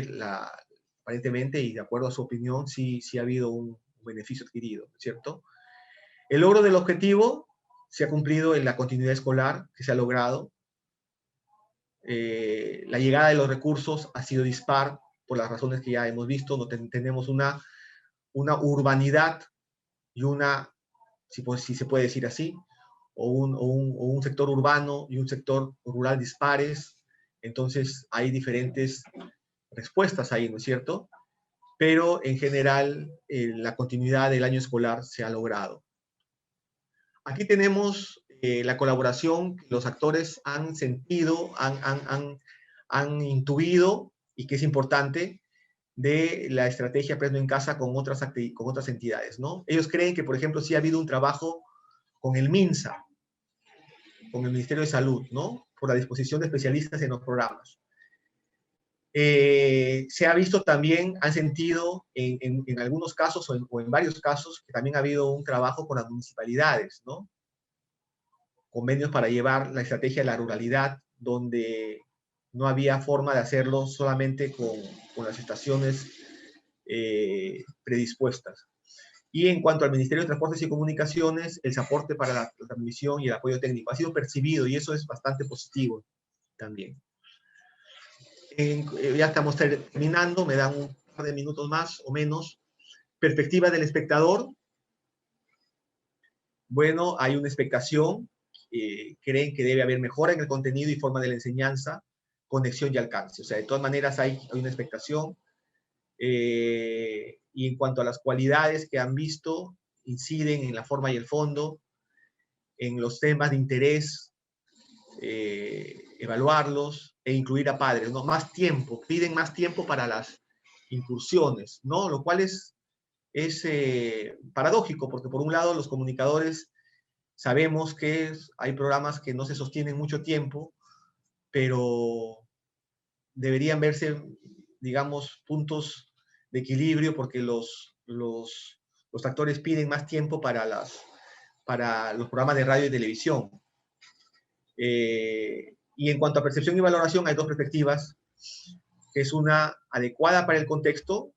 y de acuerdo a su opinión, sí ha habido un beneficio adquirido, ¿cierto? El logro del objetivo se ha cumplido en la continuidad escolar que se ha logrado. La llegada de los recursos ha sido dispar por las razones que ya hemos visto. No tenemos una urbanidad y si se puede decir así, o un sector urbano y un sector rural dispares. Entonces hay diferentes respuestas ahí, ¿no es cierto? Pero en general la continuidad del año escolar se ha logrado. Aquí tenemos la colaboración que los actores han sentido, han intuido, y que es importante, de la estrategia Aprendo en Casa con otras entidades, ¿no? Ellos creen que, por ejemplo, sí ha habido un trabajo con el MINSA, con el Ministerio de Salud, ¿no? Por la disposición de especialistas en los programas. Se ha visto también, han sentido en algunos casos o en varios casos que también ha habido un trabajo con las municipalidades, ¿no? Convenios para llevar la estrategia de la ruralidad, donde no había forma de hacerlo solamente con las estaciones predispuestas. Y en cuanto al Ministerio de Transportes y Comunicaciones, el soporte para la transmisión y el apoyo técnico ha sido percibido, y eso es bastante positivo también. Ya estamos terminando, me dan un par de minutos más o menos. Perspectiva del espectador. Bueno, hay una expectación. Creen que debe haber mejora en el contenido y forma de la enseñanza, conexión y alcance. O sea, de todas maneras hay una expectación. Y en cuanto a las cualidades que han visto, inciden en la forma y el fondo, en los temas de interés, evaluarlos e incluir a padres, ¿no? Más tiempo, piden más tiempo para las incursiones, ¿no? Lo cual es paradójico, porque por un lado los comunicadores sabemos que hay programas que no se sostienen mucho tiempo, pero deberían verse, digamos, puntos de equilibrio, porque los actores piden más tiempo para los programas de radio y televisión. Y en cuanto a percepción y valoración, hay dos perspectivas, que es una adecuada para el contexto.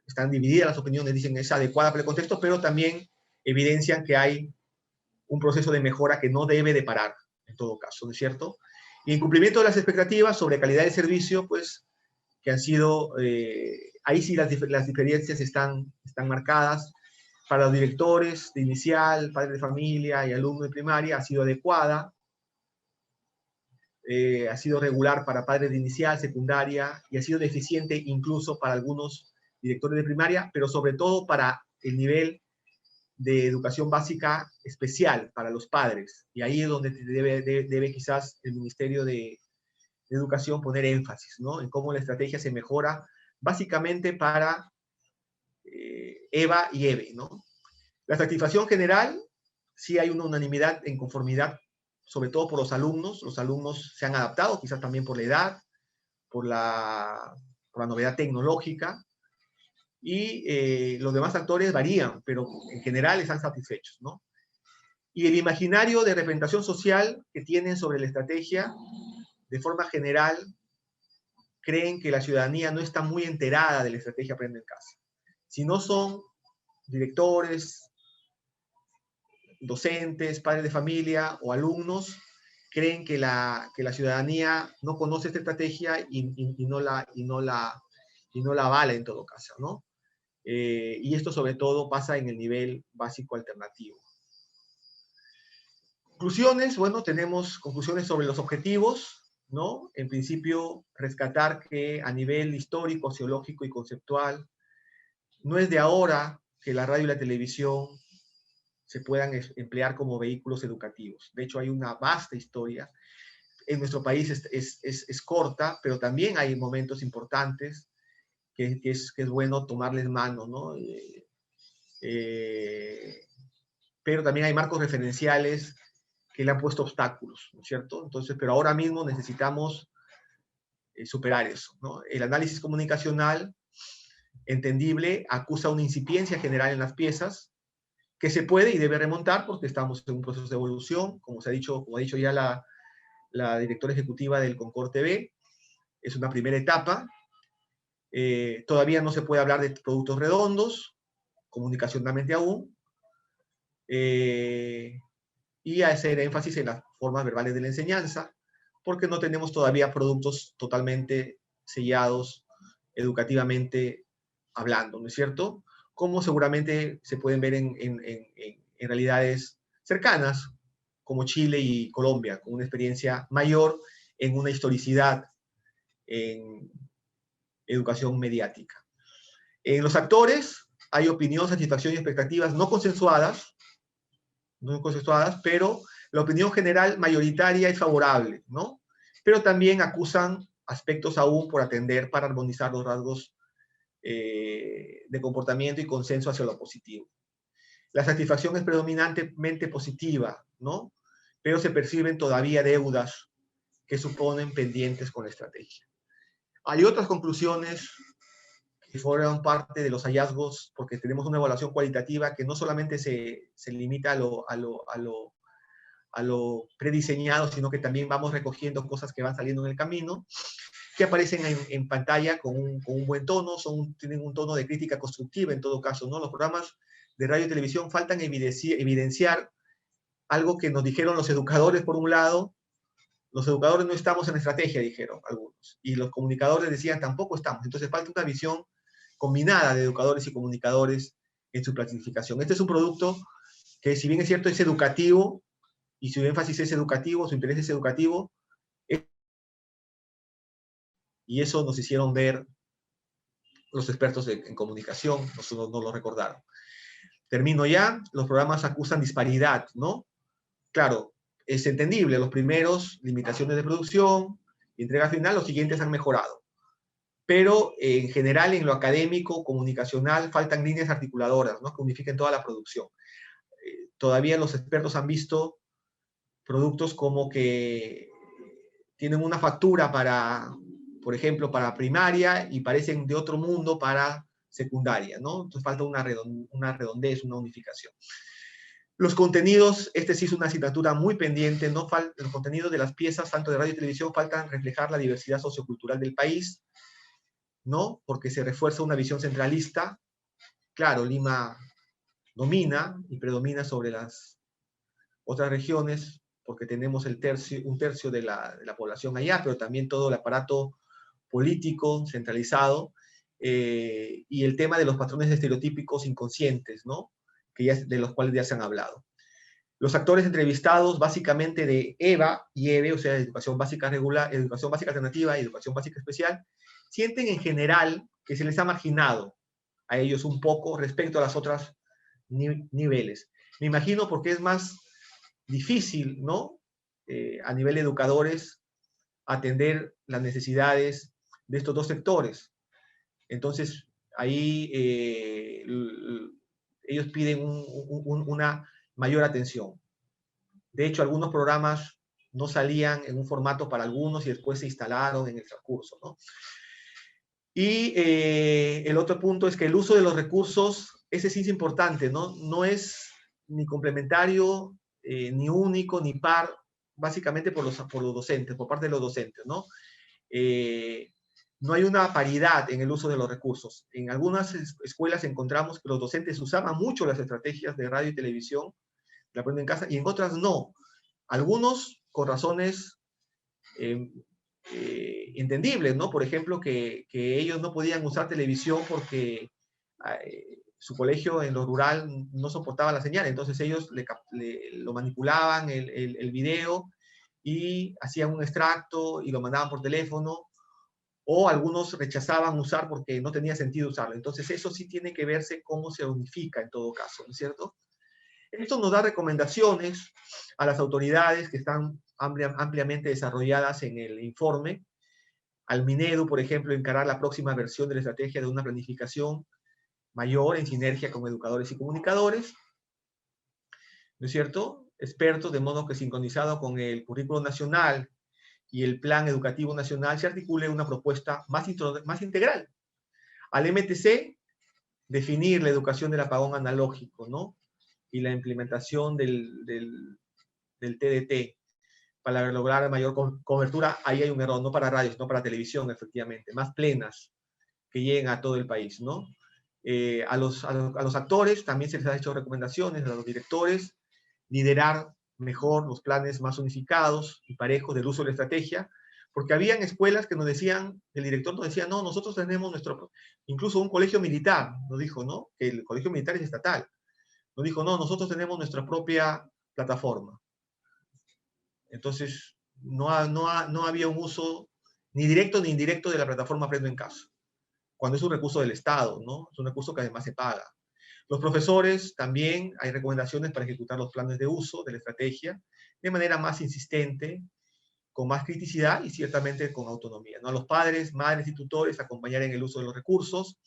Están divididas las opiniones, dicen es adecuada para el contexto, pero también evidencian que hay un proceso de mejora que no debe de parar, en todo caso, ¿no es cierto? Y en cumplimiento de las expectativas sobre calidad de servicio, pues, que han sido, ahí sí las diferencias están marcadas. Para los directores de inicial, padres de familia y alumnos de primaria, ha sido adecuada. Ha sido regular para padres de inicial, secundaria, y ha sido deficiente incluso para algunos directores de primaria, pero sobre todo para el nivel de educación básica especial para los padres. Y ahí es donde debe quizás el Ministerio de Educación poner énfasis, ¿no? En cómo la estrategia se mejora básicamente para EVA y EVE, ¿no? La satisfacción general, sí hay una unanimidad en conformidad, sobre todo por los alumnos. Los alumnos se han adaptado, quizás también por la edad, por la novedad tecnológica, y los demás actores varían, pero en general están satisfechos, ¿no? Y el imaginario de representación social que tienen sobre la estrategia, de forma general, creen que la ciudadanía no está muy enterada de la estrategia Aprendo en Casa. Si no son directores, docentes, padres de familia o alumnos, creen que la ciudadanía no conoce esta estrategia y no la avala en todo caso, ¿no? Y esto sobre todo pasa en el nivel básico alternativo. Conclusiones, bueno, tenemos conclusiones sobre los objetivos, ¿no? En principio, rescatar que a nivel histórico, sociológico y conceptual, no es de ahora que la radio y la televisión se puedan emplear como vehículos educativos. De hecho, hay una vasta historia. En nuestro país es corta, pero también hay momentos importantes que es bueno tomarles mano, ¿no? pero también hay marcos referenciales que le han puesto obstáculos, ¿no es cierto? Entonces, pero ahora mismo necesitamos superar eso, ¿no? El análisis comunicacional, entendible, acusa una incipiencia general en las piezas, que se puede y debe remontar porque estamos en un proceso de evolución, como ha dicho ya la directora ejecutiva del Concord TV, es una primera etapa. Todavía no se puede hablar de productos redondos, comunicacionalmente aún, y hacer énfasis en las formas verbales de la enseñanza, porque no tenemos todavía productos totalmente sellados educativamente hablando, ¿no es cierto? Como seguramente se pueden ver en realidades cercanas, como Chile y Colombia, con una experiencia mayor en una historicidad en educación mediática. En los actores hay opinión, satisfacción y expectativas no consensuadas, pero la opinión general mayoritaria es favorable, ¿no? Pero también acusan aspectos aún por atender para armonizar los rasgos de comportamiento y consenso hacia lo positivo. La satisfacción es predominantemente positiva, ¿no? Pero se perciben todavía deudas que suponen pendientes con la estrategia. Hay otras conclusiones que forman parte de los hallazgos, porque tenemos una evaluación cualitativa que no solamente se limita a lo prediseñado, sino que también vamos recogiendo cosas que van saliendo en el camino, que aparecen en pantalla con un buen tono, tienen un tono de crítica constructiva en todo caso, ¿no? Los programas de radio y televisión faltan evidenciar algo que nos dijeron los educadores por un lado. Los educadores no estamos en estrategia, dijeron algunos, y los comunicadores decían tampoco estamos. Entonces falta una visión combinada de educadores y comunicadores en su planificación. Este es un producto que, si bien es cierto, es educativo, y su énfasis es educativo, su interés es educativo, y eso nos hicieron ver los expertos en comunicación, nosotros no lo recordaron. Termino ya, los programas acusan disparidad, ¿no? Claro, es entendible, los primeros, limitaciones de producción, entrega final, los siguientes han mejorado. Pero en general, en lo académico, comunicacional, faltan líneas articuladoras, ¿no? Que unifiquen toda la producción. Todavía los expertos han visto productos como que tienen una factura para, por ejemplo, para primaria y parecen de otro mundo para secundaria, ¿no? Entonces falta una redondez, una unificación. Los contenidos, este sí es una asignatura muy pendiente, los contenidos de las piezas, tanto de radio y televisión, faltan reflejar la diversidad sociocultural del país, ¿no? Porque se refuerza una visión centralista. Claro, Lima domina y predomina sobre las otras regiones, porque tenemos un tercio de la población allá, pero también todo el aparato político centralizado, y el tema de los patrones estereotípicos inconscientes, ¿no? De los cuales ya se han hablado. Los actores entrevistados, básicamente de EVA y EVE, o sea, educación básica regular, educación básica alternativa y educación básica especial, sienten en general que se les ha marginado a ellos un poco respecto a las otras niveles. Me imagino porque es más difícil, ¿no? A nivel de educadores, atender las necesidades de estos dos sectores. Entonces, ahí ellos piden una mayor atención. De hecho, algunos programas no salían en un formato para algunos y después se instalaron en el transcurso, ¿no? Y el otro punto es que el uso de los recursos, ese sí es importante, ¿no? No es ni complementario, ni único, ni par, básicamente por los docentes, por parte de los docentes, ¿no? No hay una paridad en el uso de los recursos. En algunas escuelas encontramos que los docentes usaban mucho las estrategias de radio y televisión, la aprenden en casa, y en otras no. Algunos con razones entendibles, ¿no? Por ejemplo, que ellos no podían usar televisión porque su colegio en lo rural no soportaba la señal, entonces ellos lo manipulaban el video y hacían un extracto y lo mandaban por teléfono, o algunos rechazaban usar porque no tenía sentido usarlo. Entonces eso sí tiene que verse cómo se unifica en todo caso, ¿no es cierto? Esto nos da recomendaciones a las autoridades que están ampliamente desarrolladas en el informe. Al Minedu, por ejemplo, encarar la próxima versión de la estrategia de una planificación mayor en sinergia con educadores y comunicadores. ¿no es cierto? Expertos, de modo que sincronizado con el currículo nacional y el plan educativo nacional se articule una propuesta más integral. Al MTC, definir la educación del apagón analógico, ¿no? Y la implementación del TDT para lograr mayor cobertura. Ahí hay un error, no para radios, no para televisión, efectivamente, más plenas que lleguen a todo el país, ¿no? A los actores también se les ha hecho recomendaciones, a los directores, liderar mejor los planes más unificados y parejos del uso de la estrategia, porque habían escuelas que nos decían, el director nos decía, no, nosotros tenemos nuestro, incluso un colegio militar, nos dijo, ¿no? Que el colegio militar es estatal. Nos dijo, no, nosotros tenemos nuestra propia plataforma. Entonces, no había un uso ni directo ni indirecto de la plataforma Aprendo en Casa, cuando es un recurso del Estado, ¿no? Es un recurso que además se paga. Los profesores también hay recomendaciones para ejecutar los planes de uso de la estrategia de manera más insistente, con más criticidad y ciertamente con autonomía, ¿no? A los padres, madres y tutores acompañar en el uso de los recursos,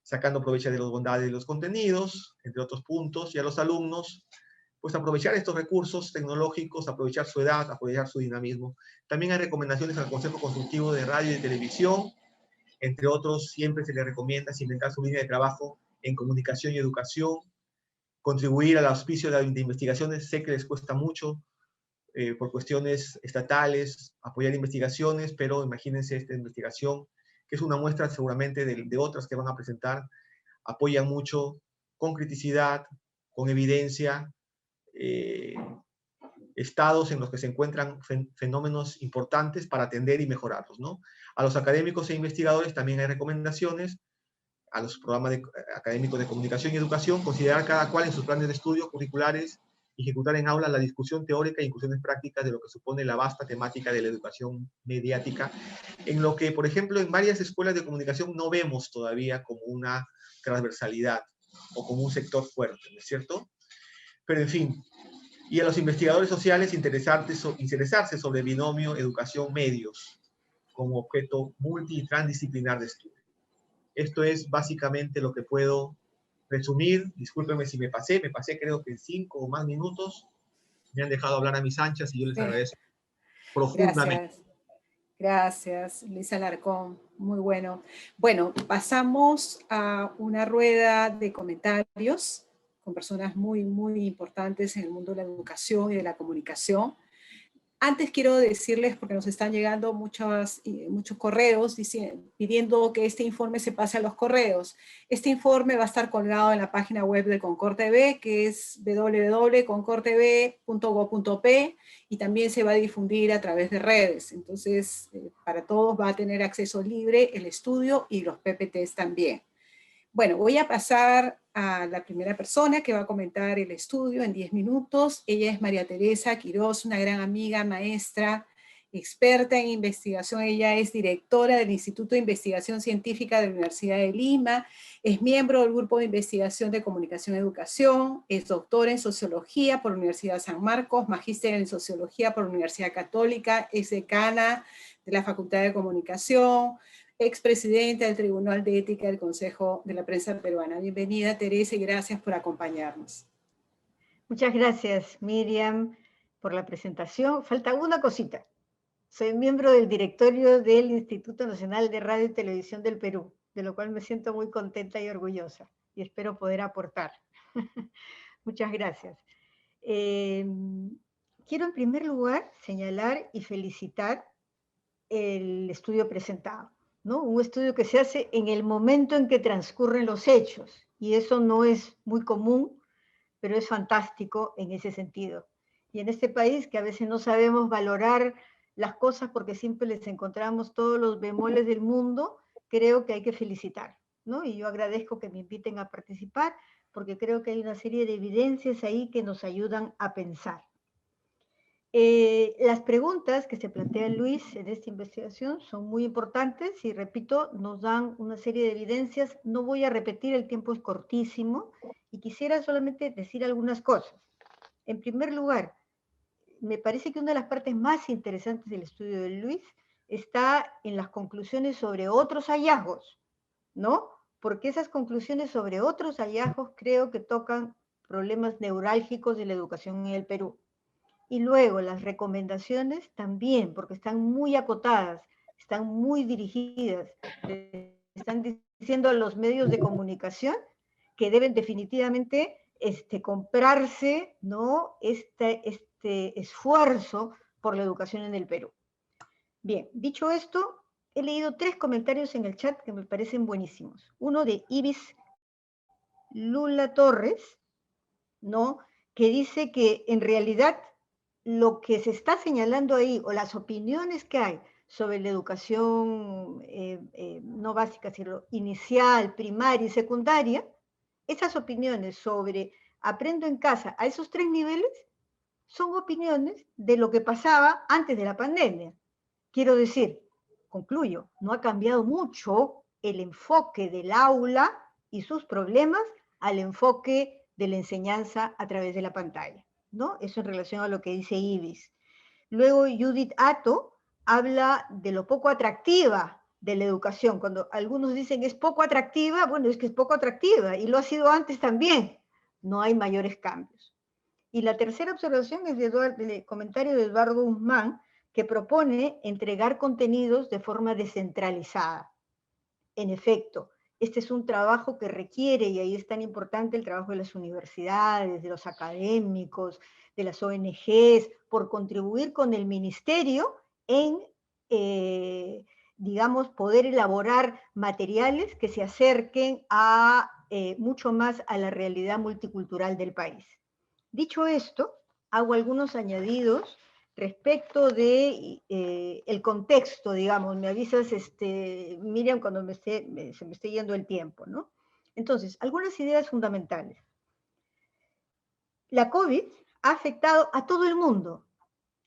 sacando provecho de las bondades de los contenidos, entre otros puntos, y a los alumnos, pues aprovechar estos recursos tecnológicos, aprovechar su edad, aprovechar su dinamismo. También hay recomendaciones al Consejo Consultivo de Radio y Televisión, entre otros, siempre se le recomienda cimentar su línea de trabajo en comunicación y educación, contribuir al auspicio de investigaciones. Sé que les cuesta mucho por cuestiones estatales apoyar investigaciones, pero imagínense esta investigación, que es una muestra seguramente de otras que van a presentar, apoyan mucho con criticidad, con evidencia, estados en los que se encuentran fenómenos importantes para atender y mejorarlos, ¿no? A los académicos e investigadores también hay recomendaciones, a los programas académicos de comunicación y educación, considerar cada cual en sus planes de estudio curriculares, ejecutar en aula la discusión teórica e incursiones prácticas de lo que supone la vasta temática de la educación mediática, en lo que, por ejemplo, en varias escuelas de comunicación no vemos todavía como una transversalidad o como un sector fuerte, ¿no es cierto? Pero, en fin, y a los investigadores sociales interesarse sobre el binomio educación-medios como objeto multi y transdisciplinar de estudio. Esto es básicamente lo que puedo resumir. Discúlpenme si me pasé creo que 5 o más minutos. Me han dejado hablar a mis anchas y yo les agradezco profundamente. Gracias. Gracias, Luis Alarcón. Muy bueno. Bueno, pasamos a una rueda de comentarios con personas muy, muy importantes en el mundo de la educación y de la comunicación. Antes quiero decirles, porque nos están llegando muchos correos pidiendo que este informe se pase a los correos. Este informe va a estar colgado en la página web de Concord TV, que es www.concordtv.gov.p, y también se va a difundir a través de redes. Entonces, para todos va a tener acceso libre el estudio y los PPTs también. Bueno, voy a pasar a la primera persona que va a comentar el estudio en 10 minutos. Ella es María Teresa Quiroz, una gran amiga, maestra, experta en investigación. Ella es directora del Instituto de Investigación Científica de la Universidad de Lima, es miembro del Grupo de Investigación de Comunicación y Educación, es doctora en Sociología por la Universidad de San Marcos, magíster en Sociología por la Universidad Católica, es decana de la Facultad de Comunicación, expresidenta del Tribunal de Ética del Consejo de la Prensa Peruana. Bienvenida, Teresa, y gracias por acompañarnos. Muchas gracias, Miriam, por la presentación. Falta una cosita. Soy miembro del directorio del Instituto Nacional de Radio y Televisión del Perú, de lo cual me siento muy contenta y orgullosa, y espero poder aportar. Muchas gracias. Quiero en primer lugar señalar y felicitar el estudio presentado, ¿no? Un estudio que se hace en el momento en que transcurren los hechos, y eso no es muy común, pero es fantástico en ese sentido. Y en este país que a veces no sabemos valorar las cosas porque siempre les encontramos todos los bemoles del mundo, creo que hay que felicitar, ¿no? Y yo agradezco que me inviten a participar porque creo que hay una serie de evidencias ahí que nos ayudan a pensar. Las preguntas que se plantea Luis en esta investigación son muy importantes y, repito, nos dan una serie de evidencias. No voy a repetir, el tiempo es cortísimo y quisiera solamente decir algunas cosas. En primer lugar, me parece que una de las partes más interesantes del estudio de Luis está en las conclusiones sobre otros hallazgos, ¿no? Porque esas conclusiones sobre otros hallazgos creo que tocan problemas neurálgicos de la educación en el Perú. Y luego las recomendaciones también, porque están muy acotadas, están muy dirigidas, están diciendo a los medios de comunicación que deben definitivamente comprarse, ¿no?, este esfuerzo por la educación en el Perú. Bien, dicho esto, he leído 3 comentarios en el chat que me parecen buenísimos. Uno de Ibis Lula Torres, ¿no?, que dice que en realidad lo que se está señalando ahí, o las opiniones que hay sobre la educación no básica, sino inicial, primaria y secundaria, esas opiniones sobre aprendo en casa a esos 3 niveles son opiniones de lo que pasaba antes de la pandemia. Quiero decir, concluyo, no ha cambiado mucho el enfoque del aula y sus problemas al enfoque de la enseñanza a través de la pantalla, ¿no? Eso en relación a lo que dice Ibis. Luego Judith Atto habla de lo poco atractiva de la educación. Cuando algunos dicen es poco atractiva, bueno, es que es poco atractiva y lo ha sido antes también. No hay mayores cambios. Y la tercera observación es del comentario de Eduardo Guzmán, que propone entregar contenidos de forma descentralizada. En efecto, este es un trabajo que requiere, y ahí es tan importante el trabajo de las universidades, de los académicos, de las ONGs, por contribuir con el ministerio en, digamos, poder elaborar materiales que se acerquen a mucho más a la realidad multicultural del país. Dicho esto, hago algunos añadidos respecto de el contexto, digamos. Me avisas, Miriam, cuando se me esté yendo el tiempo, ¿no? Entonces, algunas ideas fundamentales. La COVID ha afectado a todo el mundo,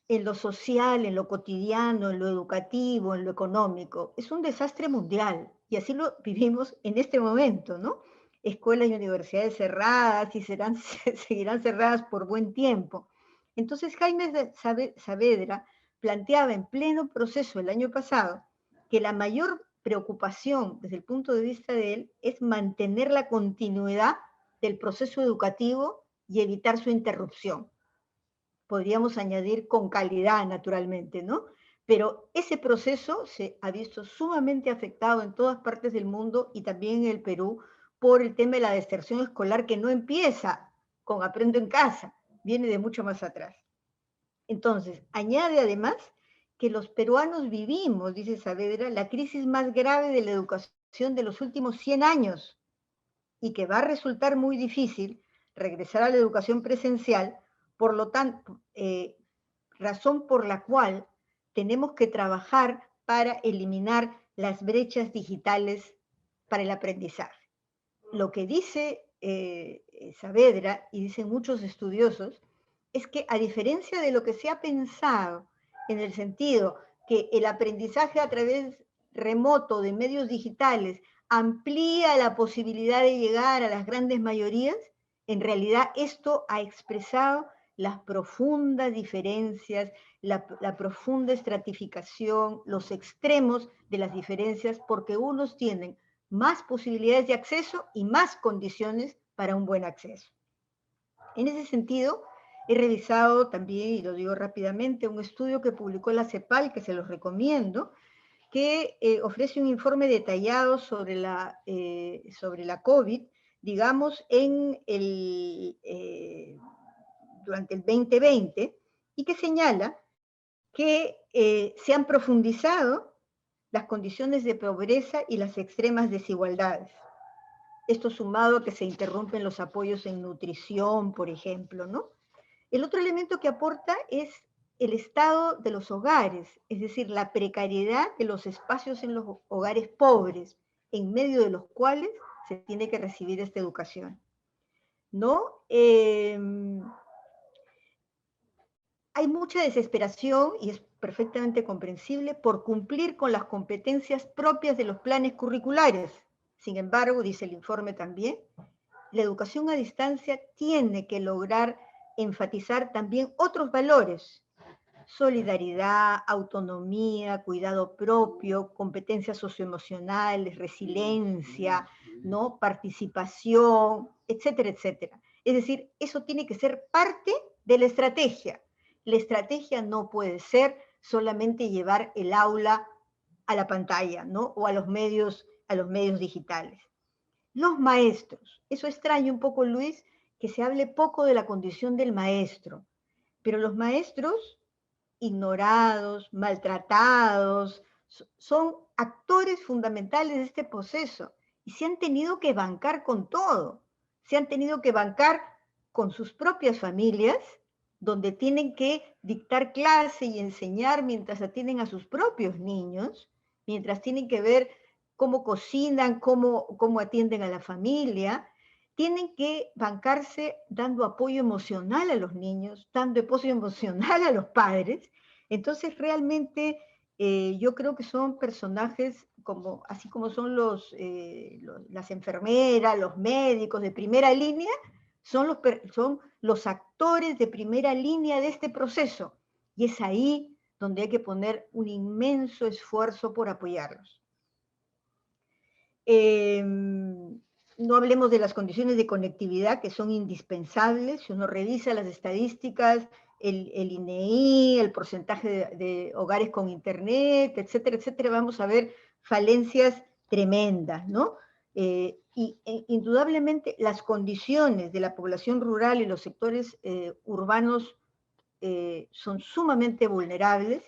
en lo social, en lo cotidiano, en lo educativo, en lo económico. Es un desastre mundial, y así lo vivimos en este momento, ¿no? Escuelas y universidades cerradas, y seguirán cerradas por buen tiempo. Entonces Jaime Saavedra planteaba en pleno proceso el año pasado que la mayor preocupación desde el punto de vista de él es mantener la continuidad del proceso educativo y evitar su interrupción. Podríamos añadir con calidad, naturalmente, ¿no? Pero ese proceso se ha visto sumamente afectado en todas partes del mundo y también en el Perú por el tema de la deserción escolar, que no empieza con aprendo en casa, viene de mucho más atrás. Entonces, añade además que los peruanos vivimos, dice Saavedra, la crisis más grave de la educación de los últimos 100 años y que va a resultar muy difícil regresar a la educación presencial, por lo tanto, razón por la cual tenemos que trabajar para eliminar las brechas digitales para el aprendizaje. Lo que dice Saavedra, y dicen muchos estudiosos, es que a diferencia de lo que se ha pensado, en el sentido que el aprendizaje a través remoto de medios digitales amplía la posibilidad de llegar a las grandes mayorías, en realidad esto ha expresado las profundas diferencias, la profunda estratificación, los extremos de las diferencias, porque unos tienen más posibilidades de acceso y más condiciones para un buen acceso. En ese sentido, he revisado también, y lo digo rápidamente, un estudio que publicó la CEPAL, que se los recomiendo, que ofrece un informe detallado sobre la COVID, digamos, durante el 2020, y que señala que se han profundizado las condiciones de pobreza y las extremas desigualdades. Esto sumado a que se interrumpen los apoyos en nutrición, por ejemplo, ¿no? El otro elemento que aporta es el estado de los hogares, es decir, la precariedad de los espacios en los hogares pobres, en medio de los cuales se tiene que recibir esta educación, ¿no? Hay mucha desesperación, y es perfectamente comprensible, por cumplir con las competencias propias de los planes curriculares. Sin embargo, dice el informe también, la educación a distancia tiene que lograr enfatizar también otros valores: solidaridad, autonomía, cuidado propio, competencias socioemocionales, resiliencia, ¿no?, participación, etcétera, etcétera. Es decir, eso tiene que ser parte de la estrategia. La estrategia no puede ser solamente llevar el aula a la pantalla, ¿no? O a los medios digitales. Los maestros. Eso extraña un poco, Luis, que se hable poco de la condición del maestro. Pero los maestros, ignorados, maltratados, son actores fundamentales de este proceso y se han tenido que bancar con todo. Se han tenido que bancar con sus propias familias, donde tienen que dictar clase y enseñar mientras atienden a sus propios niños, mientras tienen que ver cómo cocinan, cómo atienden a la familia. Tienen que bancarse dando apoyo emocional a los niños, dando apoyo emocional a los padres. Entonces, realmente, yo creo que son personajes, así como son las enfermeras, los médicos de primera línea, son los actores de primera línea de este proceso. Y es ahí donde hay que poner un inmenso esfuerzo por apoyarlos. No hablemos de las condiciones de conectividad que son indispensables. Si uno revisa las estadísticas, el INEI, el porcentaje de hogares con internet, etcétera, etcétera, vamos a ver falencias tremendas, ¿no? Indudablemente las condiciones de la población rural y los sectores urbanos son sumamente vulnerables,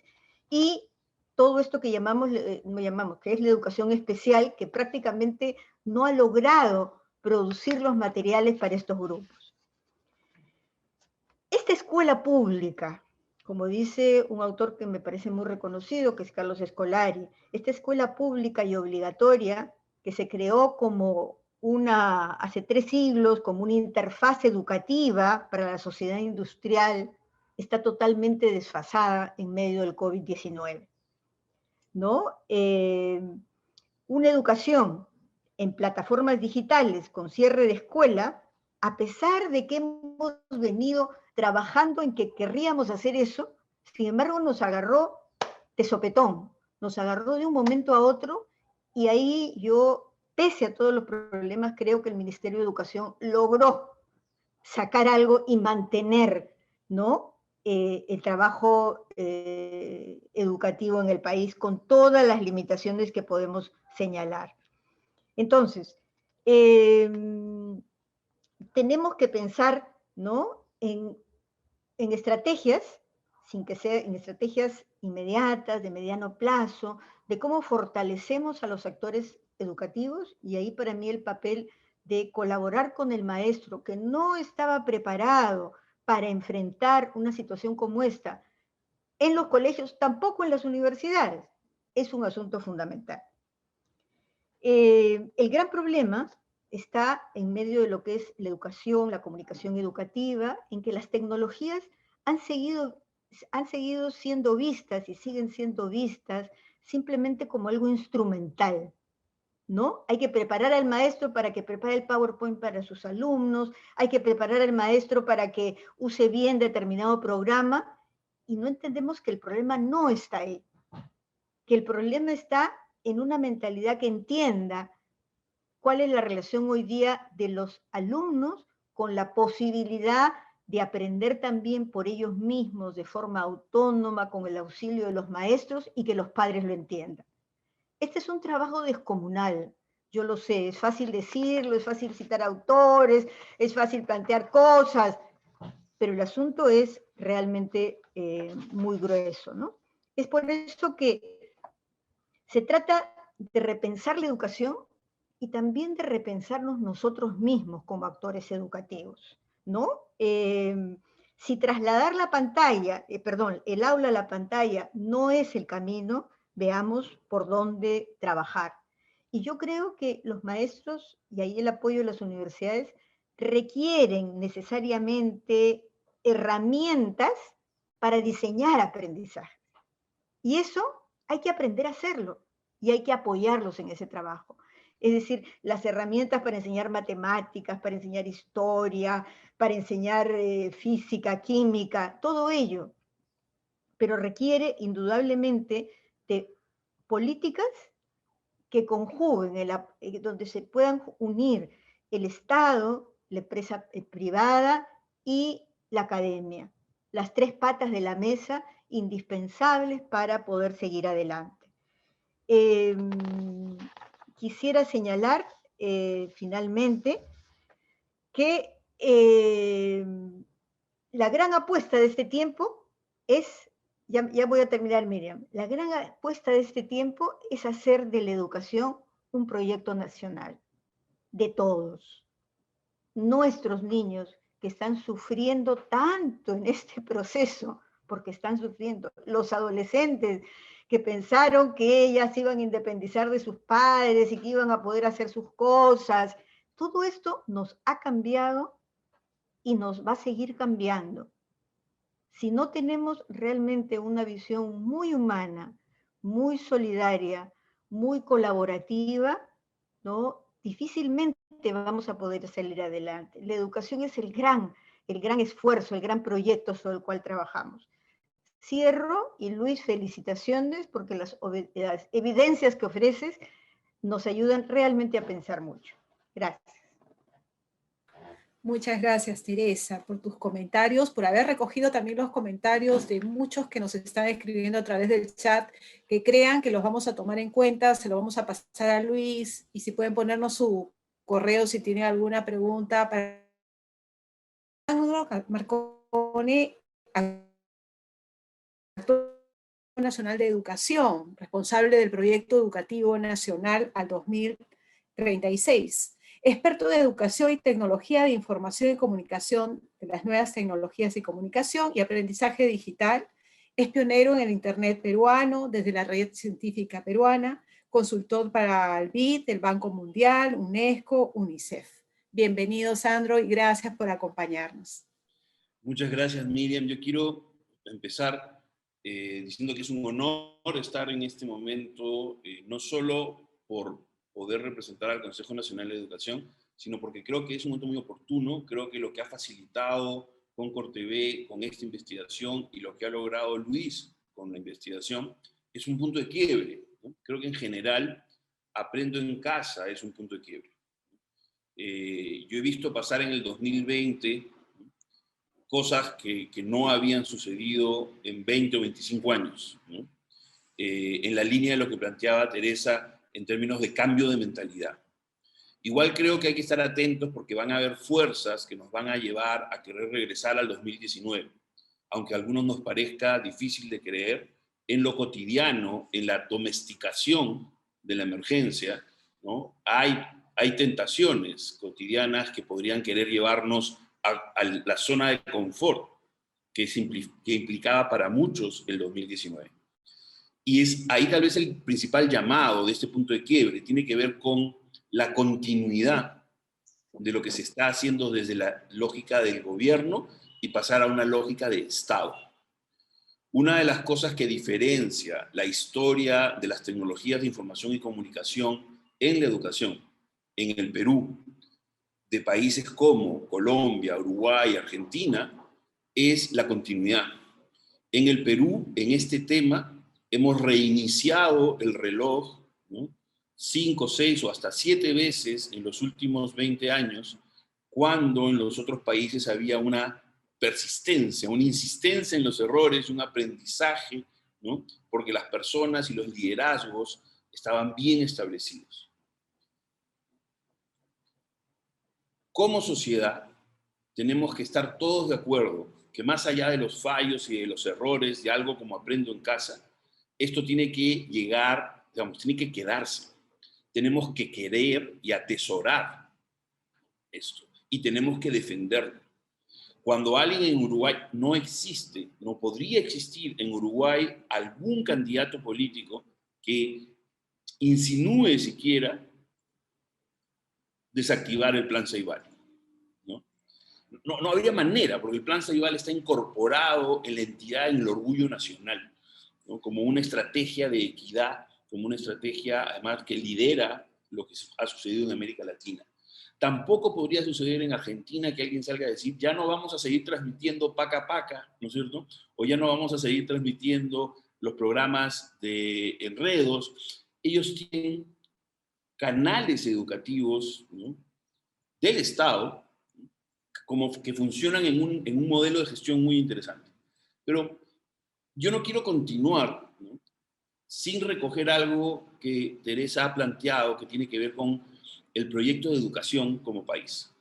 y todo esto que llamamos, que es la educación especial, que prácticamente no ha logrado producir los materiales para estos grupos. Esta escuela pública, como dice un autor que me parece muy reconocido, que es Carlos Scolari, esta escuela pública y obligatoria, que se creó hace 3 siglos, como una interfaz educativa para la sociedad industrial, está totalmente desfasada en medio del COVID-19, ¿no? Una educación en plataformas digitales con cierre de escuela, a pesar de que hemos venido trabajando en que querríamos hacer eso, sin embargo nos agarró de sopetón, nos agarró de un momento a otro, y ahí yo, pese a todos los problemas, creo que el Ministerio de Educación logró sacar algo y mantener, ¿no?, el trabajo educativo en el país con todas las limitaciones que podemos señalar. Entonces, tenemos que pensar, ¿no?, en estrategias, sin que sean en estrategias inmediatas, de mediano plazo, de cómo fortalecemos a los actores educativos, y ahí para mí el papel de colaborar con el maestro, que no estaba preparado para enfrentar una situación como esta, en los colegios, tampoco en las universidades, es un asunto fundamental. El gran problema está en medio de lo que es la educación, la comunicación educativa, en que las tecnologías han seguido siendo vistas y siguen siendo vistas simplemente como algo instrumental, ¿no? Hay que preparar al maestro para que prepare el PowerPoint para sus alumnos, hay que preparar al maestro para que use bien determinado programa, y no entendemos que el problema no está ahí, que el problema está en una mentalidad que entienda cuál es la relación hoy día de los alumnos con la posibilidad de aprender también por ellos mismos de forma autónoma, con el auxilio de los maestros, y que los padres lo entiendan. Este es un trabajo descomunal, yo lo sé, es fácil decirlo, es fácil citar autores, es fácil plantear cosas, pero el asunto es realmente muy grueso, ¿no? Es por eso que se trata de repensar la educación y también de repensarnos nosotros mismos como actores educativos, ¿no? Si trasladar la pantalla, el aula a la pantalla no es el camino, veamos por dónde trabajar. Y yo creo que los maestros, y ahí el apoyo de las universidades, requieren necesariamente herramientas para diseñar aprendizaje. Y eso hay que aprender a hacerlo, y hay que apoyarlos en ese trabajo. Es decir, las herramientas para enseñar matemáticas, para enseñar historia, para enseñar física, química, todo ello. Pero requiere indudablemente de políticas que conjuguen, donde se puedan unir el Estado, la empresa privada y la academia. Las tres patas de la mesa indispensables para poder seguir adelante. Quisiera señalar finalmente que la gran apuesta de este tiempo es, ya voy a terminar, Miriam, la gran apuesta de este tiempo es hacer de la educación un proyecto nacional, de todos. Nuestros niños que están sufriendo tanto en este proceso, porque están sufriendo, los adolescentes que pensaron que ellas iban a independizar de sus padres y que iban a poder hacer sus cosas, todo esto nos ha cambiado y nos va a seguir cambiando. Si no tenemos realmente una visión muy humana, muy solidaria, muy colaborativa, ¿no? Difícilmente vamos a poder salir adelante. La educación es el gran esfuerzo, el gran proyecto sobre el cual trabajamos. Cierro, y Luis, felicitaciones, porque las evidencias que ofreces nos ayudan realmente a pensar mucho. Gracias. Muchas gracias, Teresa, por tus comentarios, por haber recogido también los comentarios de muchos que nos están escribiendo a través del chat, que crean que los vamos a tomar en cuenta, se lo vamos a pasar a Luis, y si pueden ponernos su correo si tienen alguna pregunta para Marcone, Actor Nacional de Educación, responsable del Proyecto Educativo Nacional al 2036. Experto de Educación y Tecnología de Información y Comunicación, de las nuevas tecnologías de comunicación y aprendizaje digital. Es pionero en el Internet peruano, desde la Red Científica Peruana, consultor para el BID, el Banco Mundial, UNESCO, UNICEF. Bienvenido, Sandro, y gracias por acompañarnos. Muchas gracias, Miriam. Yo quiero empezar diciendo que es un honor estar en este momento, no solo por poder representar al Consejo Nacional de Educación, sino porque creo que es un momento muy oportuno. Creo que lo que ha facilitado Concord TV con esta investigación y lo que ha logrado Luis con la investigación es un punto de quiebre, ¿no? Creo que en general Aprendo en Casa es un punto de quiebre. Yo he visto pasar en el 2020 cosas que no habían sucedido en 20 o 25 años, ¿no? En la línea de lo que planteaba Teresa en términos de cambio de mentalidad. Igual creo que hay que estar atentos porque van a haber fuerzas que nos van a llevar a querer regresar al 2019, aunque a algunos nos parezca difícil de creer. En lo cotidiano, en la domesticación de la emergencia, ¿no? Hay tentaciones cotidianas que podrían querer llevarnos a la zona de confort que implicaba para muchos el 2019. Y es ahí tal vez el principal llamado de este punto de quiebre, tiene que ver con la continuidad de lo que se está haciendo desde la lógica del gobierno y pasar a una lógica de Estado. Una de las cosas que diferencia la historia de las tecnologías de información y comunicación en la educación en el Perú, de países como Colombia, Uruguay, Argentina, es la continuidad. En el Perú, en este tema, hemos reiniciado el reloj, ¿no? 5, 6 o hasta 7 veces en los últimos 20 años, cuando en los otros países había una persistencia, una insistencia en los errores, un aprendizaje, ¿no? Porque las personas y los liderazgos estaban bien establecidos. Como sociedad, tenemos que estar todos de acuerdo que más allá de los fallos y de los errores, de algo como Aprendo en Casa, esto tiene que llegar, digamos, tiene que quedarse. Tenemos que querer y atesorar esto. Y tenemos que defenderlo. Cuando alguien en Uruguay no existe, no podría existir en Uruguay algún candidato político que insinúe siquiera desactivar el Plan Ceibal. No habría manera, porque el Plan Ceibal está incorporado en la entidad, en el orgullo nacional, ¿no? Como una estrategia de equidad, como una estrategia además que lidera lo que ha sucedido en América Latina. Tampoco podría suceder en Argentina que alguien salga a decir, ya no vamos a seguir transmitiendo Paca Paca, ¿no es cierto? O ya no vamos a seguir transmitiendo los programas de enredos. Ellos tienen canales educativos, ¿no?, del Estado, como que funcionan en un modelo de gestión muy interesante. Pero yo no quiero continuar, ¿no?, sin recoger algo que Teresa ha planteado que tiene que ver con el proyecto de educación como país.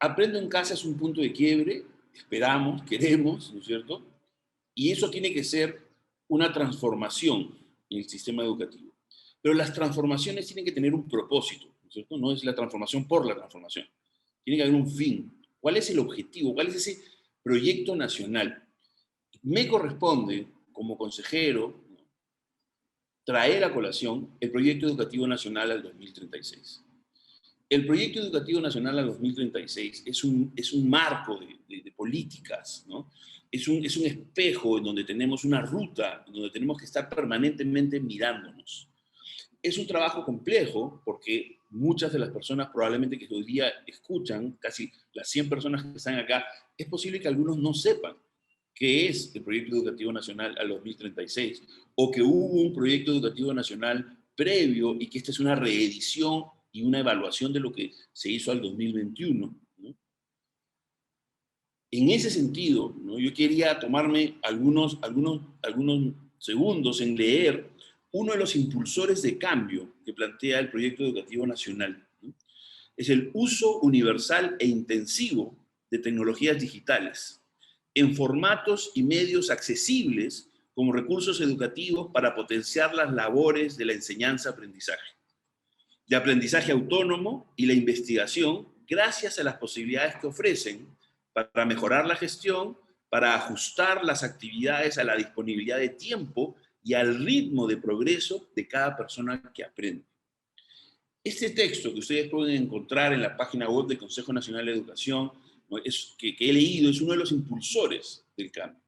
Aprendo en Casa es un punto de quiebre, esperamos, queremos, ¿no es cierto? Y eso tiene que ser una transformación en el sistema educativo. Pero las transformaciones tienen que tener un propósito, ¿no es cierto? No es la transformación por la transformación. Tiene que haber un fin. ¿Cuál es el objetivo? ¿Cuál es ese proyecto nacional? Me corresponde, como consejero, traer a colación el proyecto educativo nacional al 2036. El proyecto educativo nacional al 2036 es un marco de políticas, ¿no? Es un espejo en donde tenemos una ruta, en donde tenemos que estar permanentemente mirándonos. Es un trabajo complejo porque muchas de las personas probablemente que hoy día escuchan, casi las 100 personas que están acá, es posible que algunos no sepan qué es el proyecto educativo nacional al 2036, o que hubo un proyecto educativo nacional previo y que esta es una reedición y una evaluación de lo que se hizo al 2021, ¿no? En ese sentido, ¿no?, yo quería tomarme algunos segundos en leer uno de los impulsores de cambio que plantea el proyecto educativo nacional, ¿no? Es el uso universal e intensivo de tecnologías digitales en formatos y medios accesibles como recursos educativos para potenciar las labores de la enseñanza-aprendizaje, de aprendizaje autónomo y la investigación, gracias a las posibilidades que ofrecen para mejorar la gestión, para ajustar las actividades a la disponibilidad de tiempo y al ritmo de progreso de cada persona que aprende. Este texto que ustedes pueden encontrar en la página web del Consejo Nacional de Educación, ¿no?, que he leído, es uno de los impulsores del cambio.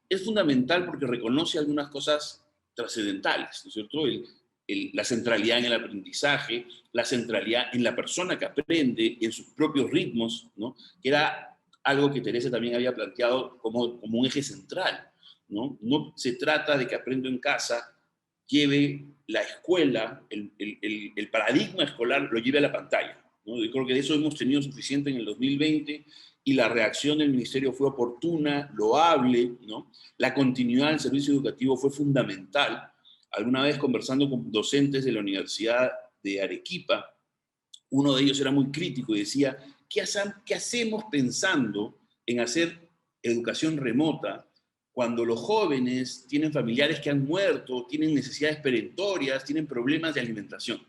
Es fundamental porque reconoce algunas cosas trascendentales, ¿no es cierto? La centralidad en el aprendizaje, la centralidad en la persona que aprende, en sus propios ritmos, ¿no?, que era algo que Teresa también había planteado como un eje central, ¿no? No se trata de que Aprendo en Casa lleve la escuela, el paradigma escolar lo lleve a la pantalla, ¿no? Yo creo que de eso hemos tenido suficiente en el 2020 y la reacción del ministerio fue oportuna, loable, ¿no? La continuidad del servicio educativo fue fundamental. Alguna vez conversando con docentes de la Universidad de Arequipa, uno de ellos era muy crítico y decía, ¿qué hacemos pensando en hacer educación remota cuando los jóvenes tienen familiares que han muerto, tienen necesidades perentorias, tienen problemas de alimentación?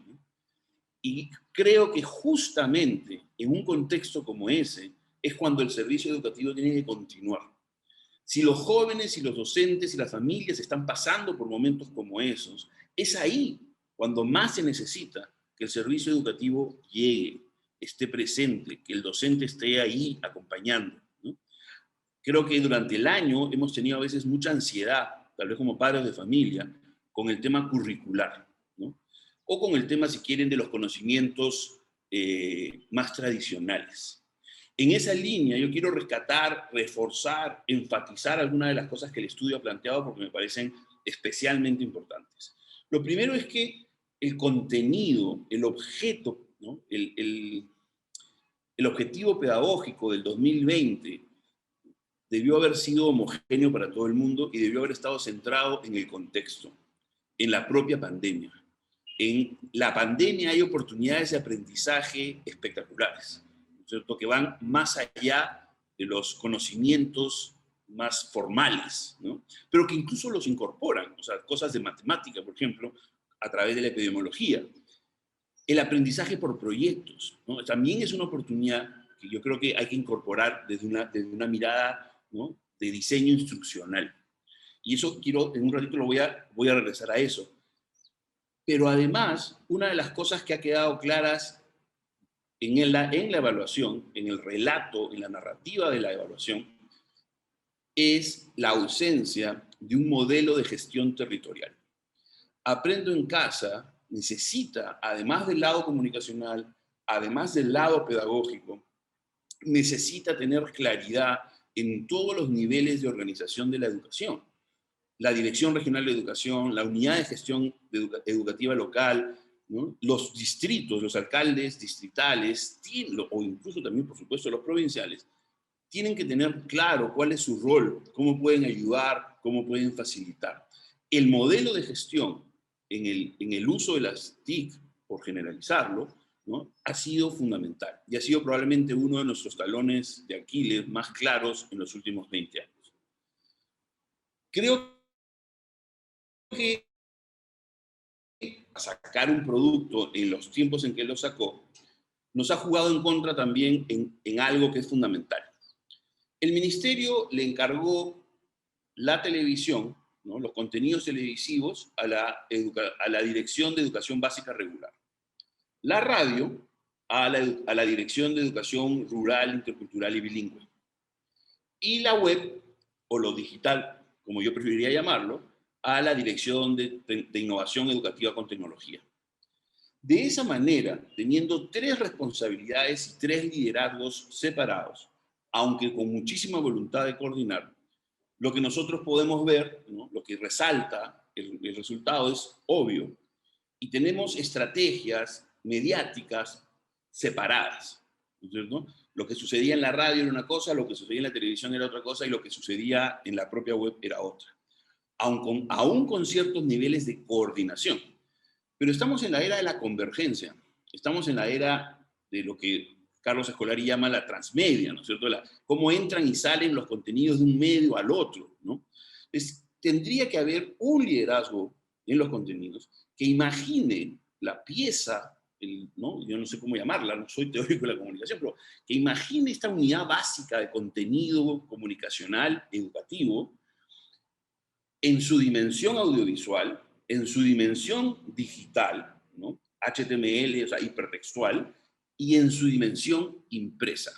Y creo que justamente en un contexto como ese es cuando el servicio educativo tiene que continuar. Si los jóvenes y los docentes y las familias están pasando por momentos como esos, es ahí cuando más se necesita que el servicio educativo llegue, esté presente, que el docente esté ahí acompañando, ¿no? Creo que durante el año hemos tenido a veces mucha ansiedad, tal vez como padres de familia, con el tema curricular, ¿no? O con el tema, si quieren, de los conocimientos más tradicionales. En esa línea yo quiero rescatar, reforzar, enfatizar algunas de las cosas que el estudio ha planteado porque me parecen especialmente importantes. Lo primero es que el contenido, el objeto, ¿no?, el objetivo pedagógico del 2020 debió haber sido homogéneo para todo el mundo y debió haber estado centrado en el contexto, en la propia pandemia. En la pandemia hay oportunidades de aprendizaje espectaculares, ¿no es cierto?, que van más allá de los conocimientos más formales, ¿no?, pero que incluso los incorporan, o sea, cosas de matemática, por ejemplo, a través de la epidemiología. El aprendizaje por proyectos, ¿no?, también es una oportunidad que yo creo que hay que incorporar desde una mirada, ¿no?, de diseño instruccional. Y eso quiero, en un ratito voy a regresar a eso. Pero además, una de las cosas que ha quedado claras en la evaluación, en el relato, en la narrativa de la evaluación, es la ausencia de un modelo de gestión territorial. Aprendo en Casa necesita, además del lado comunicacional, además del lado pedagógico, necesita tener claridad en todos los niveles de organización de la educación. La Dirección Regional de Educación, la Unidad de Gestión Educativa Local, ¿no? Los distritos, los alcaldes distritales, o incluso también, por supuesto, los provinciales, tienen que tener claro cuál es su rol, cómo pueden ayudar, cómo pueden facilitar. El modelo de gestión en el uso de las TIC, por generalizarlo, ¿no? Ha sido fundamental y ha sido probablemente uno de nuestros talones de Aquiles más claros en los últimos 20 años. Creo que sacar un producto en los tiempos en que lo sacó nos ha jugado en contra también en algo que es fundamental. El ministerio le encargó la televisión, ¿no? Los contenidos televisivos a la Dirección de Educación Básica Regular. La radio a la Dirección de Educación Rural, Intercultural y Bilingüe. Y la web, o lo digital, como yo preferiría llamarlo, a la Dirección de Innovación Educativa con Tecnología. De esa manera, teniendo 3 responsabilidades y 3 liderazgos separados, aunque con muchísima voluntad de coordinar, lo que nosotros podemos ver, ¿no? Lo que resalta el resultado es obvio. Y tenemos estrategias mediáticas separadas, ¿no es cierto? Lo que sucedía en la radio era una cosa, lo que sucedía en la televisión era otra cosa, y lo que sucedía en la propia web era otra. Aún con ciertos niveles de coordinación. Pero estamos en la era de la convergencia. Estamos en la era de lo que Carlos Escolari llama la transmedia, ¿no es cierto? Cómo entran y salen los contenidos de un medio al otro, ¿no? Tendría que haber un liderazgo en los contenidos que imagine la pieza, ¿no? Yo no sé cómo llamarla, no soy teórico de la comunicación, pero que imagine esta unidad básica de contenido comunicacional, educativo, en su dimensión audiovisual, en su dimensión digital, ¿no? HTML, o sea, hipertextual, y en su dimensión impresa.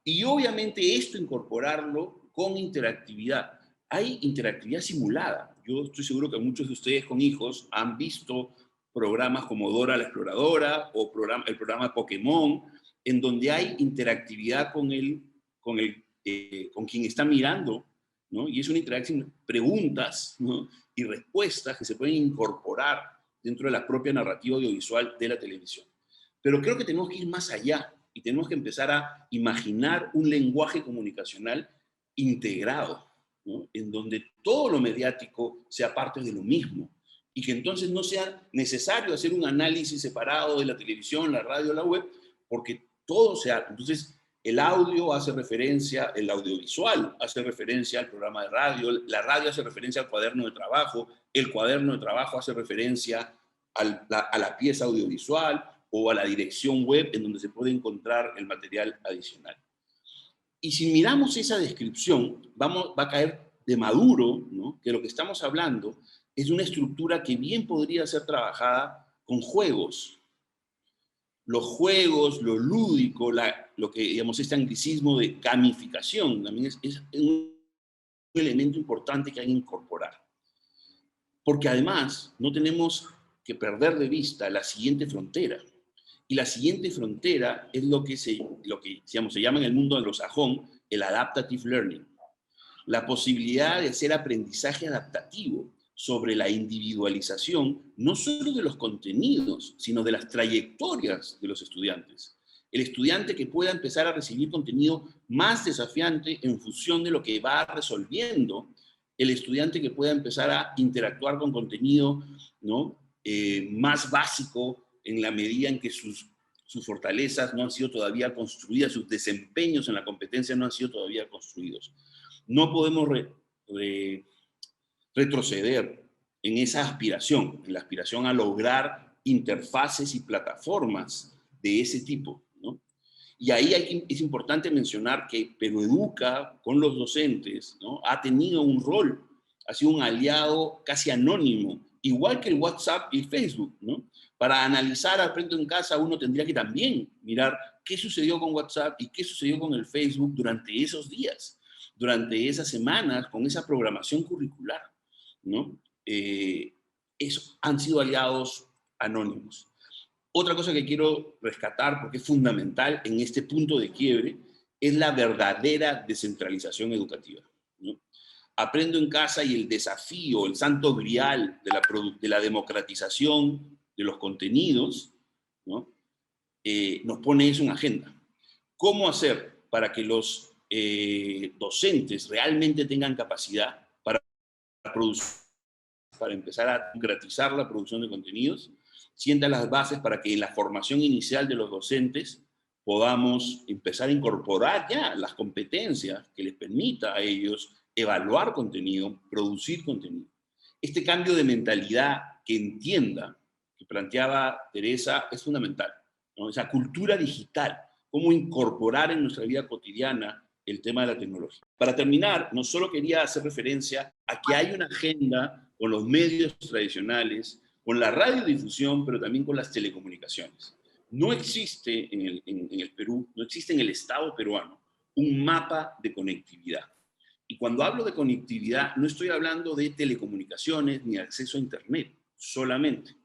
Y obviamente esto incorporarlo con interactividad. Hay interactividad simulada. Yo estoy seguro que muchos de ustedes con hijos han visto programas como Dora la Exploradora o el programa Pokémon, en donde hay interactividad con quien está mirando, ¿no? Y es una interacción, preguntas, ¿no? Y respuestas que se pueden incorporar dentro de la propia narrativa audiovisual de la televisión. Pero creo que tenemos que ir más allá y tenemos que empezar a imaginar un lenguaje comunicacional integrado, ¿no? En donde todo lo mediático sea parte de lo mismo y que entonces no sea necesario hacer un análisis separado de la televisión, la radio, la web, porque todo sea... Entonces, el audio hace referencia, el audiovisual hace referencia al programa de radio, la radio hace referencia al cuaderno de trabajo, el cuaderno de trabajo hace referencia a la pieza audiovisual o a la dirección web en donde se puede encontrar el material adicional. Y si miramos esa descripción, va a caer de maduro, ¿no? Que lo que estamos hablando es una estructura que bien podría ser trabajada con juegos. Los juegos, lo lúdico, lo que digamos este anglicismo de gamificación, también es un elemento importante que hay que incorporar. Porque además no tenemos que perder de vista la siguiente frontera. Y la siguiente frontera es lo que se llama en el mundo anglosajón el adaptative learning. La posibilidad de hacer aprendizaje adaptativo sobre la individualización, no solo de los contenidos, sino de las trayectorias de los estudiantes. El estudiante que pueda empezar a recibir contenido más desafiante en función de lo que va resolviendo, el estudiante que pueda empezar a interactuar con contenido, ¿no? Más básico en la medida en que sus fortalezas no han sido todavía construidas, sus desempeños en la competencia no han sido todavía construidos. No podemos retroceder en esa aspiración, en la aspiración a lograr interfaces y plataformas de ese tipo, ¿no? Y ahí es importante mencionar que Peroeduca, con los docentes, ¿no? Ha tenido un rol, ha sido un aliado casi anónimo, igual que el WhatsApp y el Facebook, ¿no? Para analizar Aprendo en Casa, uno tendría que también mirar qué sucedió con WhatsApp y qué sucedió con el Facebook durante esos días, durante esas semanas, con esa programación curricular, ¿no? Han sido aliados anónimos. Otra cosa que quiero rescatar, porque es fundamental en este punto de quiebre, es la verdadera descentralización educativa, ¿no? Aprendo en Casa y el desafío, el santo grial de la democratización de los contenidos, ¿no? Nos pone eso en agenda. ¿Cómo hacer para que los docentes realmente tengan capacidad para producir, para empezar a democratizar la producción de contenidos? Sienta las bases para que en la formación inicial de los docentes podamos empezar a incorporar ya las competencias que les permita a ellos evaluar contenido, producir contenido. Este cambio de mentalidad que entienda, que planteaba Teresa, es fundamental, ¿no? Esa cultura digital, cómo incorporar en nuestra vida cotidiana el tema de la tecnología. Para terminar, no solo quería hacer referencia a que hay una agenda con los medios tradicionales, con la radiodifusión, pero también con las telecomunicaciones. No existe en el Perú, no existe en el Estado peruano un mapa de conectividad. Y cuando hablo de conectividad, no estoy hablando de telecomunicaciones ni acceso a Internet solamente.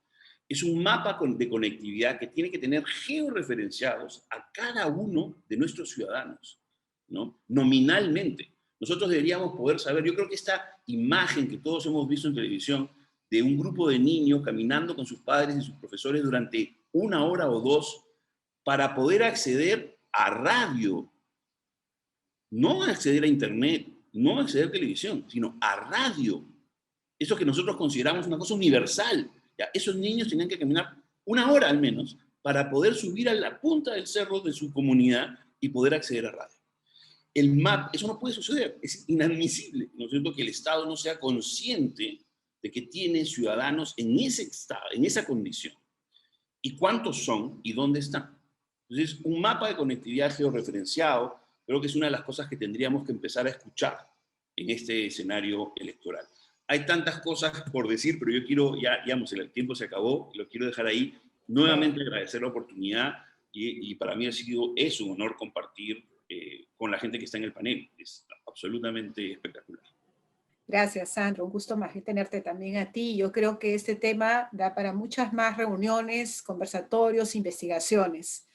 Es un mapa de conectividad que tiene que tener georreferenciados a cada uno de nuestros ciudadanos, ¿no? Nominalmente. Nosotros deberíamos poder saber, yo creo que esta imagen que todos hemos visto en televisión de un grupo de niños caminando con sus padres y sus profesores durante 1 hora o 2 para poder acceder a radio, no acceder a Internet, no acceder a televisión, sino a radio. Eso que nosotros consideramos una cosa universal. Ya, esos niños tenían que caminar 1 hora al menos para poder subir a la punta del cerro de su comunidad y poder acceder a radio. El MAP, eso no puede suceder, es inadmisible, ¿no es cierto?, que el Estado no sea consciente de que tiene ciudadanos en ese estado, en esa condición. ¿Y cuántos son y dónde están? Entonces, un mapa de conectividad georreferenciado creo que es una de las cosas que tendríamos que empezar a escuchar en este escenario electoral. Hay tantas cosas por decir, pero yo quiero, ya, digamos, el tiempo se acabó, lo quiero dejar ahí. Nuevamente agradecer la oportunidad y para mí es un honor compartir con la gente que está en el panel. Es absolutamente espectacular. Gracias, Sandro. Un gusto más tenerte también a ti. Yo creo que este tema da para muchas más reuniones, conversatorios, investigaciones.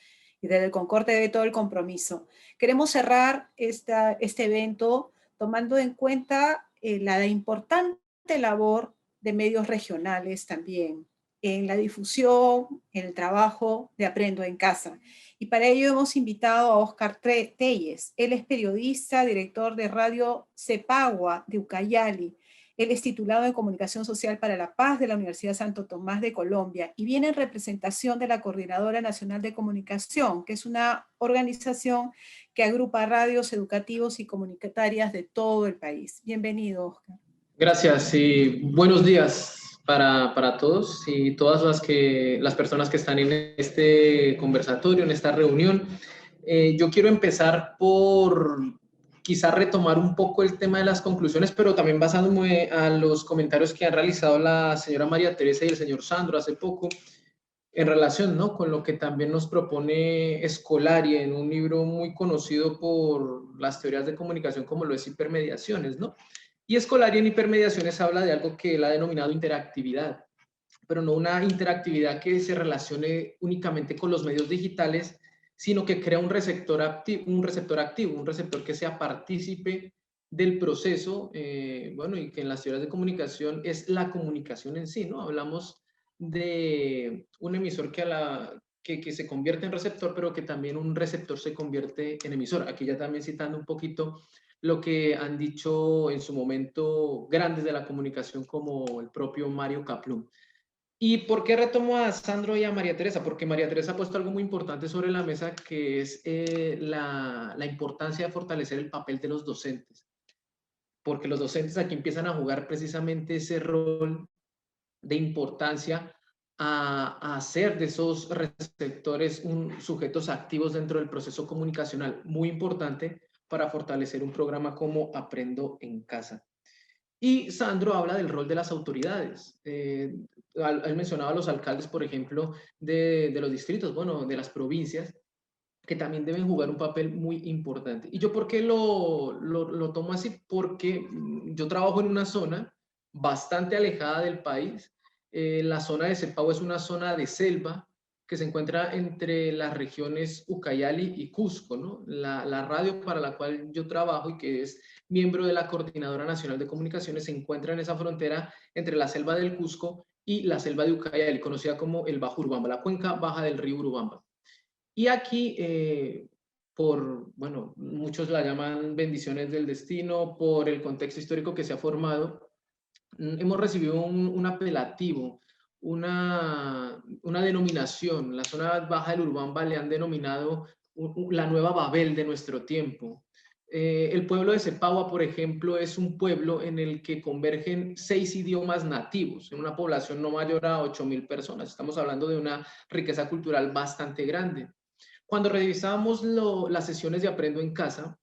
Y desde el Concorte debe todo el compromiso. Queremos cerrar este evento tomando en cuenta la importante labor de medios regionales también, en la difusión, en el trabajo de Aprendo en Casa. Y para ello hemos invitado a Oscar Telles. Él es periodista, director de Radio Cepagua de Ucayali. Él es titulado en Comunicación Social para la Paz de la Universidad Santo Tomás de Colombia y viene en representación de la Coordinadora Nacional de Comunicación, que es una organización que agrupa radios educativos y comunitarias de todo el país. Bienvenido, Oscar. Gracias y buenos días para todos y todas las personas que están en este conversatorio, en esta reunión. Yo quiero empezar por quizá retomar un poco el tema de las conclusiones, pero también basándome a los comentarios que han realizado la señora María Teresa y el señor Sandro hace poco, en relación, ¿no?, con lo que también nos propone Scolari en un libro muy conocido por las teorías de comunicación como lo es Hipermediaciones, ¿no? Y Scolari en Hipermediaciones habla de algo que él ha denominado interactividad, pero no una interactividad que se relacione únicamente con los medios digitales, sino que crea un receptor activo, un receptor que sea partícipe del proceso, bueno, y que en las teorías de comunicación es la comunicación en sí, ¿no? Hablamos de un emisor que se convierte en receptor, pero que también un receptor se convierte en emisor. Aquí ya también citando un poquito lo que han dicho en su momento grandes de la comunicación como el propio Mario Kaplun. ¿Y por qué retomo a Sandro y a María Teresa? Porque María Teresa ha puesto algo muy importante sobre la mesa, que es la importancia de fortalecer el papel de los docentes. Porque los docentes aquí empiezan a jugar precisamente ese rol de importancia a hacer de esos receptores sujetos activos dentro del proceso comunicacional, muy importante para fortalecer un programa como Aprendo en Casa. Y Sandro habla del rol de las autoridades. Él mencionaba a los alcaldes, por ejemplo, de los distritos, bueno, de las provincias, que también deben jugar un papel muy importante. ¿Y yo por qué lo tomo así? Porque yo trabajo en una zona bastante alejada del país. La zona de Cepagua es una zona de selva que se encuentra entre las regiones Ucayali y Cusco, ¿no? La radio para la cual yo trabajo y que es miembro de la Coordinadora Nacional de Comunicaciones se encuentra en esa frontera entre la selva del Cusco y la selva de Ucayali, conocida como el Bajo Urubamba, la cuenca baja del río Urubamba. Y aquí, bueno, muchos la llaman bendiciones del destino, por el contexto histórico que se ha formado, hemos recibido un apelativo, una denominación. La zona baja del Urubamba le han denominado la nueva Babel de nuestro tiempo. El pueblo de Cepagua, por ejemplo, es un pueblo en el que convergen 6 idiomas nativos, en una población no mayor a 8.000 personas. Estamos hablando de una riqueza cultural bastante grande. Cuando revisábamos las sesiones de Aprendo en Casa,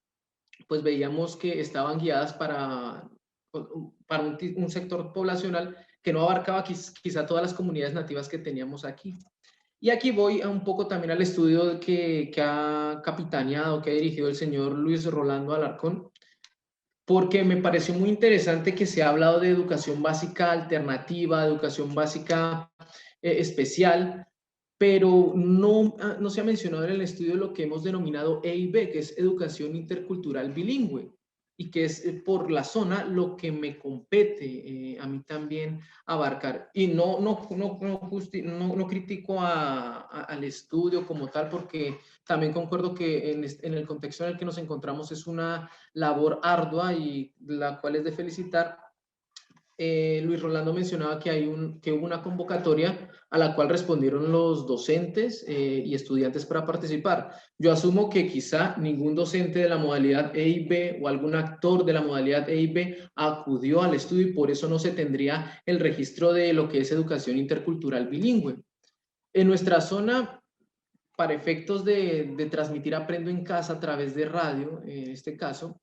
pues veíamos que estaban guiadas para un sector poblacional que no abarcaba quizá todas las comunidades nativas que teníamos aquí. Y aquí voy un poco también al estudio que ha capitaneado, que ha dirigido el señor Luis Rolando Alarcón, porque me pareció muy interesante que se ha hablado de educación básica alternativa, educación básica especial, pero no se ha mencionado en el estudio lo que hemos denominado EIB, que es educación intercultural bilingüe, y que es por la zona lo que me compete a mí también abarcar. Y no critico al estudio como tal, porque también concuerdo que en el contexto en el que nos encontramos es una labor ardua y la cual es de felicitar. Luis Rolando mencionaba que hubo una convocatoria a la cual respondieron los docentes y estudiantes para participar. Yo asumo que quizá ningún docente de la modalidad EIB o algún actor de la modalidad EIB acudió al estudio y por eso no se tendría el registro de lo que es educación intercultural bilingüe. En nuestra zona, para efectos de transmitir Aprendo en Casa a través de radio, en este caso,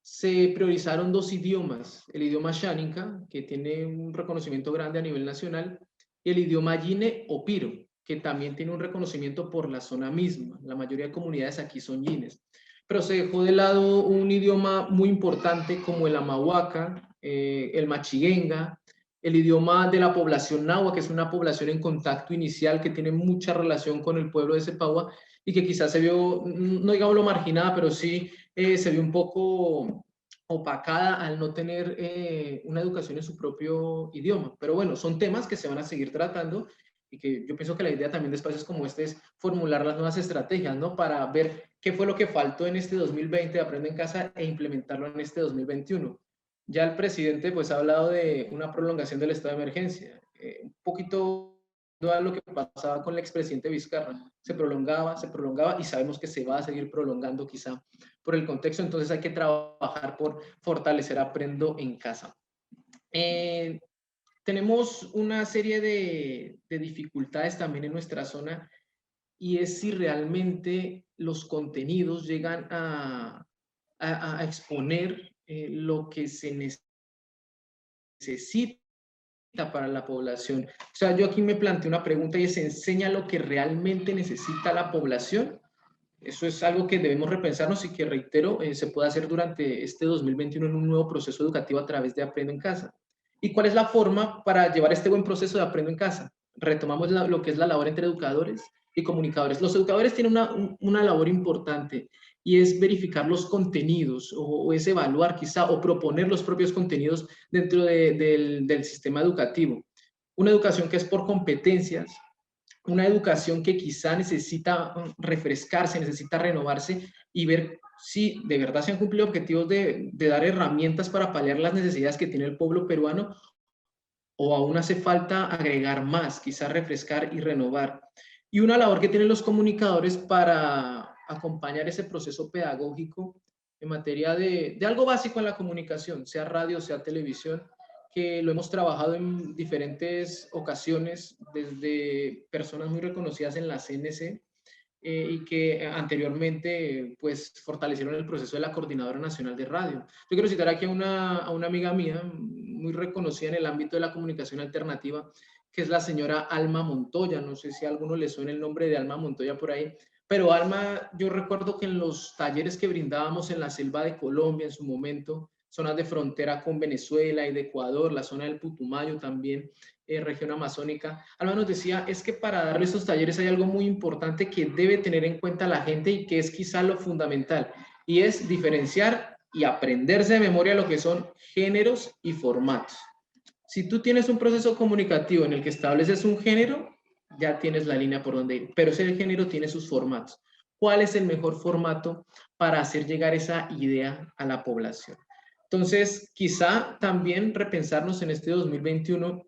se priorizaron 2 idiomas, el idioma Xánica, que tiene un reconocimiento grande a nivel nacional, y el idioma Yine o Piro, que también tiene un reconocimiento por la zona misma. La mayoría de comunidades aquí son yines. Pero se dejó de lado un idioma muy importante como el amahuaca, el machiguenga, el idioma de la población nahua, que es una población en contacto inicial que tiene mucha relación con el pueblo de Cepagua y que quizás se vio, no digámoslo marginada, pero sí se vio un poco opacada al no tener una educación en su propio idioma. Pero bueno, son temas que se van a seguir tratando y que yo pienso que la idea también de espacios como este es formular las nuevas estrategias, ¿no? Para ver qué fue lo que faltó en este 2020 de Aprende en Casa e implementarlo en este 2021. Ya el presidente pues ha hablado de una prolongación del estado de emergencia, un poquito a lo que pasaba con el expresidente Vizcarra, se prolongaba y sabemos que se va a seguir prolongando quizá por el contexto, entonces hay que trabajar por fortalecer Aprendo en Casa. Tenemos una serie de dificultades también en nuestra zona y es si realmente los contenidos llegan a exponer lo que se necesita para la población. O sea, yo aquí me planteo una pregunta y ¿se enseña lo que realmente necesita la población? Eso es algo que debemos repensarnos y que, reitero, se puede hacer durante este 2021 en un nuevo proceso educativo a través de Aprendo en Casa. ¿Y cuál es la forma para llevar este buen proceso de Aprendo en Casa? Retomamos lo que es la labor entre educadores y comunicadores. Los educadores tienen una labor importante y es verificar los contenidos o es evaluar quizá o proponer los propios contenidos dentro del sistema educativo. Una educación que es por competencias, una educación que quizá necesita refrescarse, necesita renovarse y ver si de verdad se han cumplido objetivos de dar herramientas para paliar las necesidades que tiene el pueblo peruano o aún hace falta agregar más, quizá refrescar y renovar. Y una labor que tienen los comunicadores para acompañar ese proceso pedagógico en materia de algo básico en la comunicación, sea radio, sea televisión, que lo hemos trabajado en diferentes ocasiones desde personas muy reconocidas en la CNC y que anteriormente pues fortalecieron el proceso de la Coordinadora Nacional de Radio. Yo quiero citar aquí a una amiga mía muy reconocida en el ámbito de la comunicación alternativa, que es la señora Alma Montoya. No sé si a alguno le suena el nombre de Alma Montoya por ahí, pero Alma, yo recuerdo que en los talleres que brindábamos en la selva de Colombia en su momento, zonas de frontera con Venezuela y de Ecuador, la zona del Putumayo también, región amazónica, Alma nos decía, es que para darle estos talleres hay algo muy importante que debe tener en cuenta la gente y que es quizá lo fundamental, y es diferenciar y aprenderse de memoria lo que son géneros y formatos. Si tú tienes un proceso comunicativo en el que estableces un género, ya tienes la línea por donde ir, pero ese género tiene sus formatos. ¿Cuál es el mejor formato para hacer llegar esa idea a la población? Entonces, quizá también repensarnos en este 2021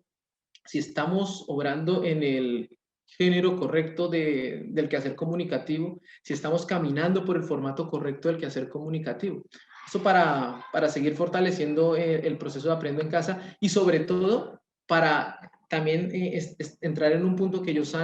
si estamos obrando en el género correcto del quehacer comunicativo, si estamos caminando por el formato correcto del quehacer comunicativo. Eso para seguir fortaleciendo el proceso de Aprendo en Casa y sobre todo para también entrar en un punto que ellos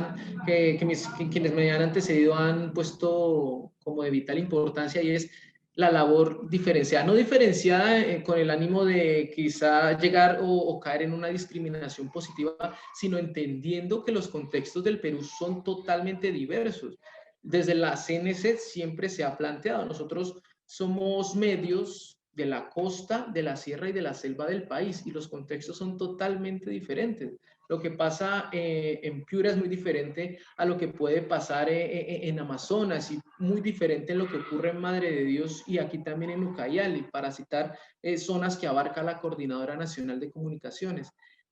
quienes me han antecedido han puesto como de vital importancia, y es la labor diferenciada, no diferenciada con el ánimo de quizá llegar o caer en una discriminación positiva, sino entendiendo que los contextos del Perú son totalmente diversos. Desde la CNC siempre se ha planteado, nosotros somos medios de la costa, de la sierra y de la selva del país, y los contextos son totalmente diferentes. Lo que pasa en Piura es muy diferente a lo que puede pasar en Amazonas, y muy diferente en lo que ocurre en Madre de Dios y aquí también en Ucayali, para citar zonas que abarca la Coordinadora Nacional de Comunicaciones.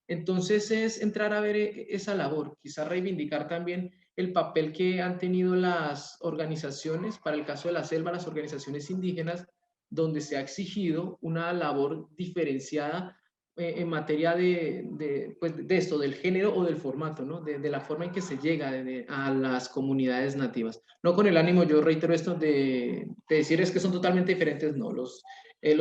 Entonces es entrar a ver esa labor, quizá reivindicar también el papel que han tenido las organizaciones, para el caso de la selva, las organizaciones indígenas, donde se ha exigido una labor diferenciada en materia pues de esto, del género o del formato, ¿no? De la forma en que se llega a las comunidades nativas. No con el ánimo, yo reitero esto, de decir es que son totalmente diferentes, no, los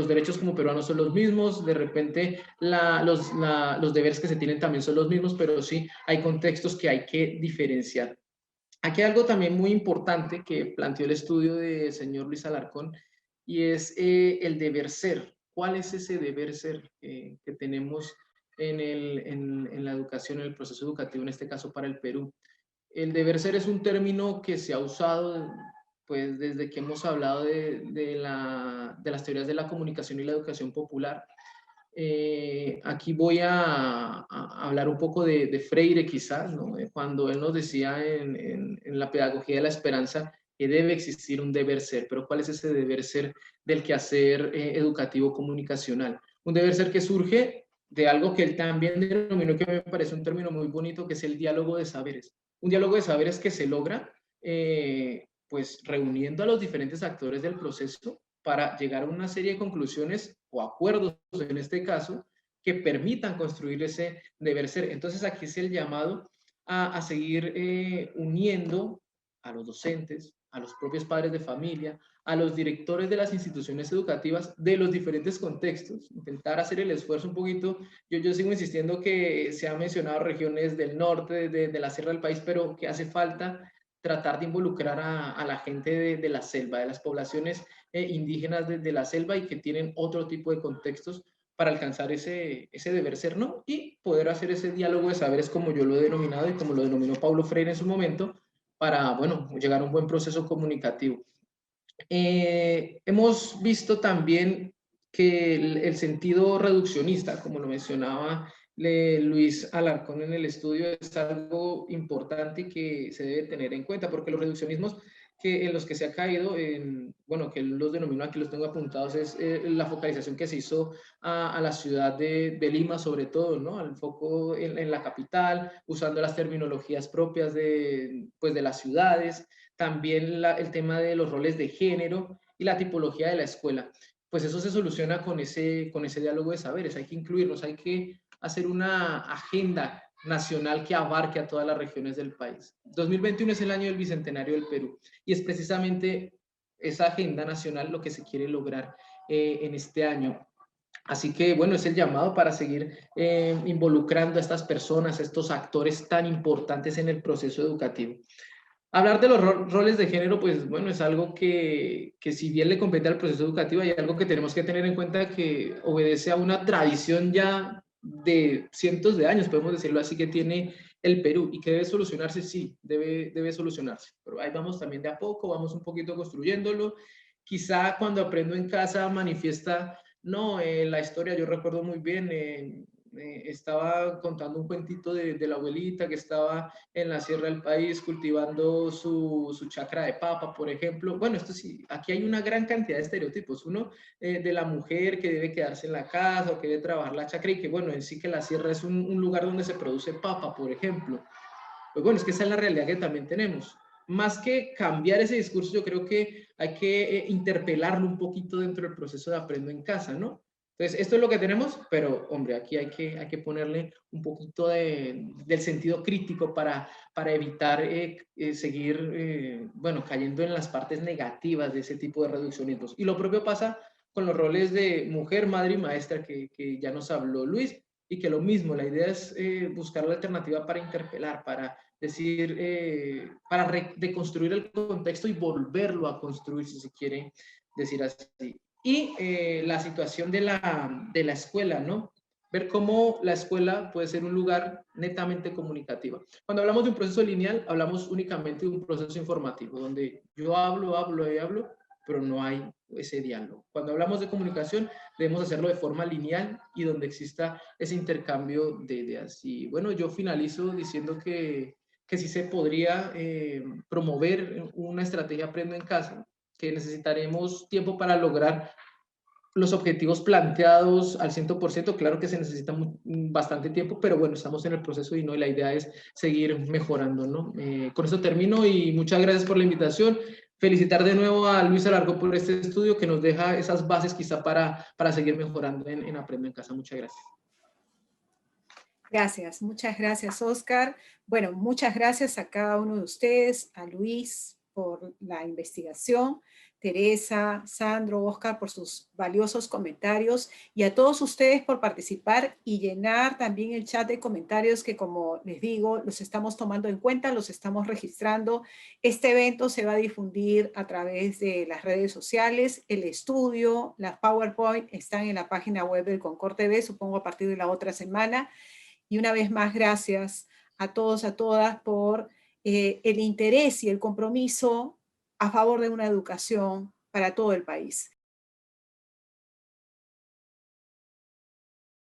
derechos como peruanos son los mismos, de repente los deberes que se tienen también son los mismos, pero sí hay contextos que hay que diferenciar. Aquí hay algo también muy importante que planteó el estudio del señor Luis Alarcón, y es el deber ser. ¿Cuál es ese deber ser que tenemos en la educación, en el proceso educativo, en este caso para el Perú? El deber ser es un término que se ha usado pues, desde que hemos hablado de las teorías de la comunicación y la educación popular. Aquí voy a hablar un poco de Freire, quizás, ¿no? Cuando él nos decía en la pedagogía de la esperanza que debe existir un deber ser, pero ¿cuál es ese deber ser del quehacer educativo comunicacional? Un deber ser que surge de algo que él también denominó, que me parece un término muy bonito, que es el diálogo de saberes. Un diálogo de saberes que se logra pues reuniendo a los diferentes actores del proceso para llegar a una serie de conclusiones o acuerdos, en este caso, que permitan construir ese deber ser. Entonces aquí es el llamado a seguir uniendo a los docentes, a los propios padres de familia, a los directores de las instituciones educativas de los diferentes contextos, intentar hacer el esfuerzo un poquito. Yo sigo insistiendo que se han mencionado regiones del norte, de la sierra del país, pero que hace falta tratar de involucrar a la gente de la selva, de las poblaciones indígenas de la selva, y que tienen otro tipo de contextos para alcanzar ese deber ser, ¿no? Y poder hacer ese diálogo de saberes, como yo lo he denominado y como lo denominó Paulo Freire en su momento, para, bueno, llegar a un buen proceso comunicativo. Hemos visto también que el sentido reduccionista, como lo mencionaba Luis Alarcón en el estudio, es algo importante y que se debe tener en cuenta, porque los reduccionismos en los que se ha caído, bueno, que los denomino aquí, los tengo apuntados, es la focalización que se hizo a la ciudad de Lima, sobre todo, ¿no? Al foco en la capital, usando las terminologías propias pues, de las ciudades, también el tema de los roles de género y la tipología de la escuela. Pues eso se soluciona con ese diálogo de saberes. Hay que incluirlos, hay que hacer una agenda nacional que abarque a todas las regiones del país. 2021 es el año del Bicentenario del Perú, y es precisamente esa agenda nacional lo que se quiere lograr en este año. Así que, bueno, es el llamado para seguir involucrando a estas personas, a estos actores tan importantes en el proceso educativo. Hablar de los roles de género, pues bueno, es algo que si bien le compete al proceso educativo, hay algo que tenemos que tener en cuenta, que obedece a una tradición ya de cientos de años, podemos decirlo así, que tiene el Perú, y que debe solucionarse, sí, debe solucionarse. Pero ahí vamos también de a poco, vamos un poquito construyéndolo. Quizá cuando Aprendo en Casa manifiesta, no, la historia, yo recuerdo muy bien, estaba contando un cuentito de la abuelita que estaba en la sierra del país cultivando su chacra de papa, por ejemplo. Bueno, esto sí, aquí hay una gran cantidad de estereotipos. Uno de la mujer que debe quedarse en la casa o que debe trabajar la chacra y que, bueno, en sí que la sierra es un lugar donde se produce papa, por ejemplo. Pues bueno, es que esa es la realidad que también tenemos. Más que cambiar ese discurso, yo creo que hay que interpelarlo un poquito dentro del proceso de Aprendo en Casa, ¿no? Entonces, esto es lo que tenemos, pero, hombre, aquí hay que ponerle un poquito del sentido crítico para evitar seguir, bueno, cayendo en las partes negativas de ese tipo de reduccionismos. Y lo propio pasa con los roles de mujer, madre y maestra que ya nos habló Luis, y que lo mismo, la idea es buscar la alternativa para interpelar, para decir, para deconstruir el contexto y volverlo a construir, si se quiere decir así. Y la situación de la escuela, ¿no? Ver cómo la escuela puede ser un lugar netamente comunicativo. Cuando hablamos de un proceso lineal, hablamos únicamente de un proceso informativo, donde yo hablo, pero no hay ese diálogo. Cuando hablamos de comunicación, debemos hacerlo de forma lineal y donde exista ese intercambio de ideas. Y bueno, yo finalizo diciendo que sí se podría promover una estrategia Aprendo en Casa, que necesitaremos tiempo para lograr los objetivos planteados al 100%, claro que se necesita bastante tiempo, pero bueno, estamos en el proceso y no, y la idea es seguir mejorando, ¿no? Con esto termino y muchas gracias por la invitación. Felicitar de nuevo a Luis Alarcón por este estudio que nos deja esas bases quizá para seguir mejorando en Aprendo en Casa. Muchas gracias. Gracias, muchas gracias, Oscar. Bueno, muchas gracias a cada uno de ustedes, a Luis por la investigación, Teresa, Sandro, Oscar por sus valiosos comentarios y a todos ustedes por participar y llenar también el chat de comentarios que, como les digo, los estamos tomando en cuenta, los estamos registrando. Este evento se va a difundir a través de las redes sociales. El estudio, las PowerPoint están en la página web del Concord TV, supongo a partir de la otra semana. Y una vez más, gracias a todos, a todas por el interés y el compromiso a favor de una educación para todo el país.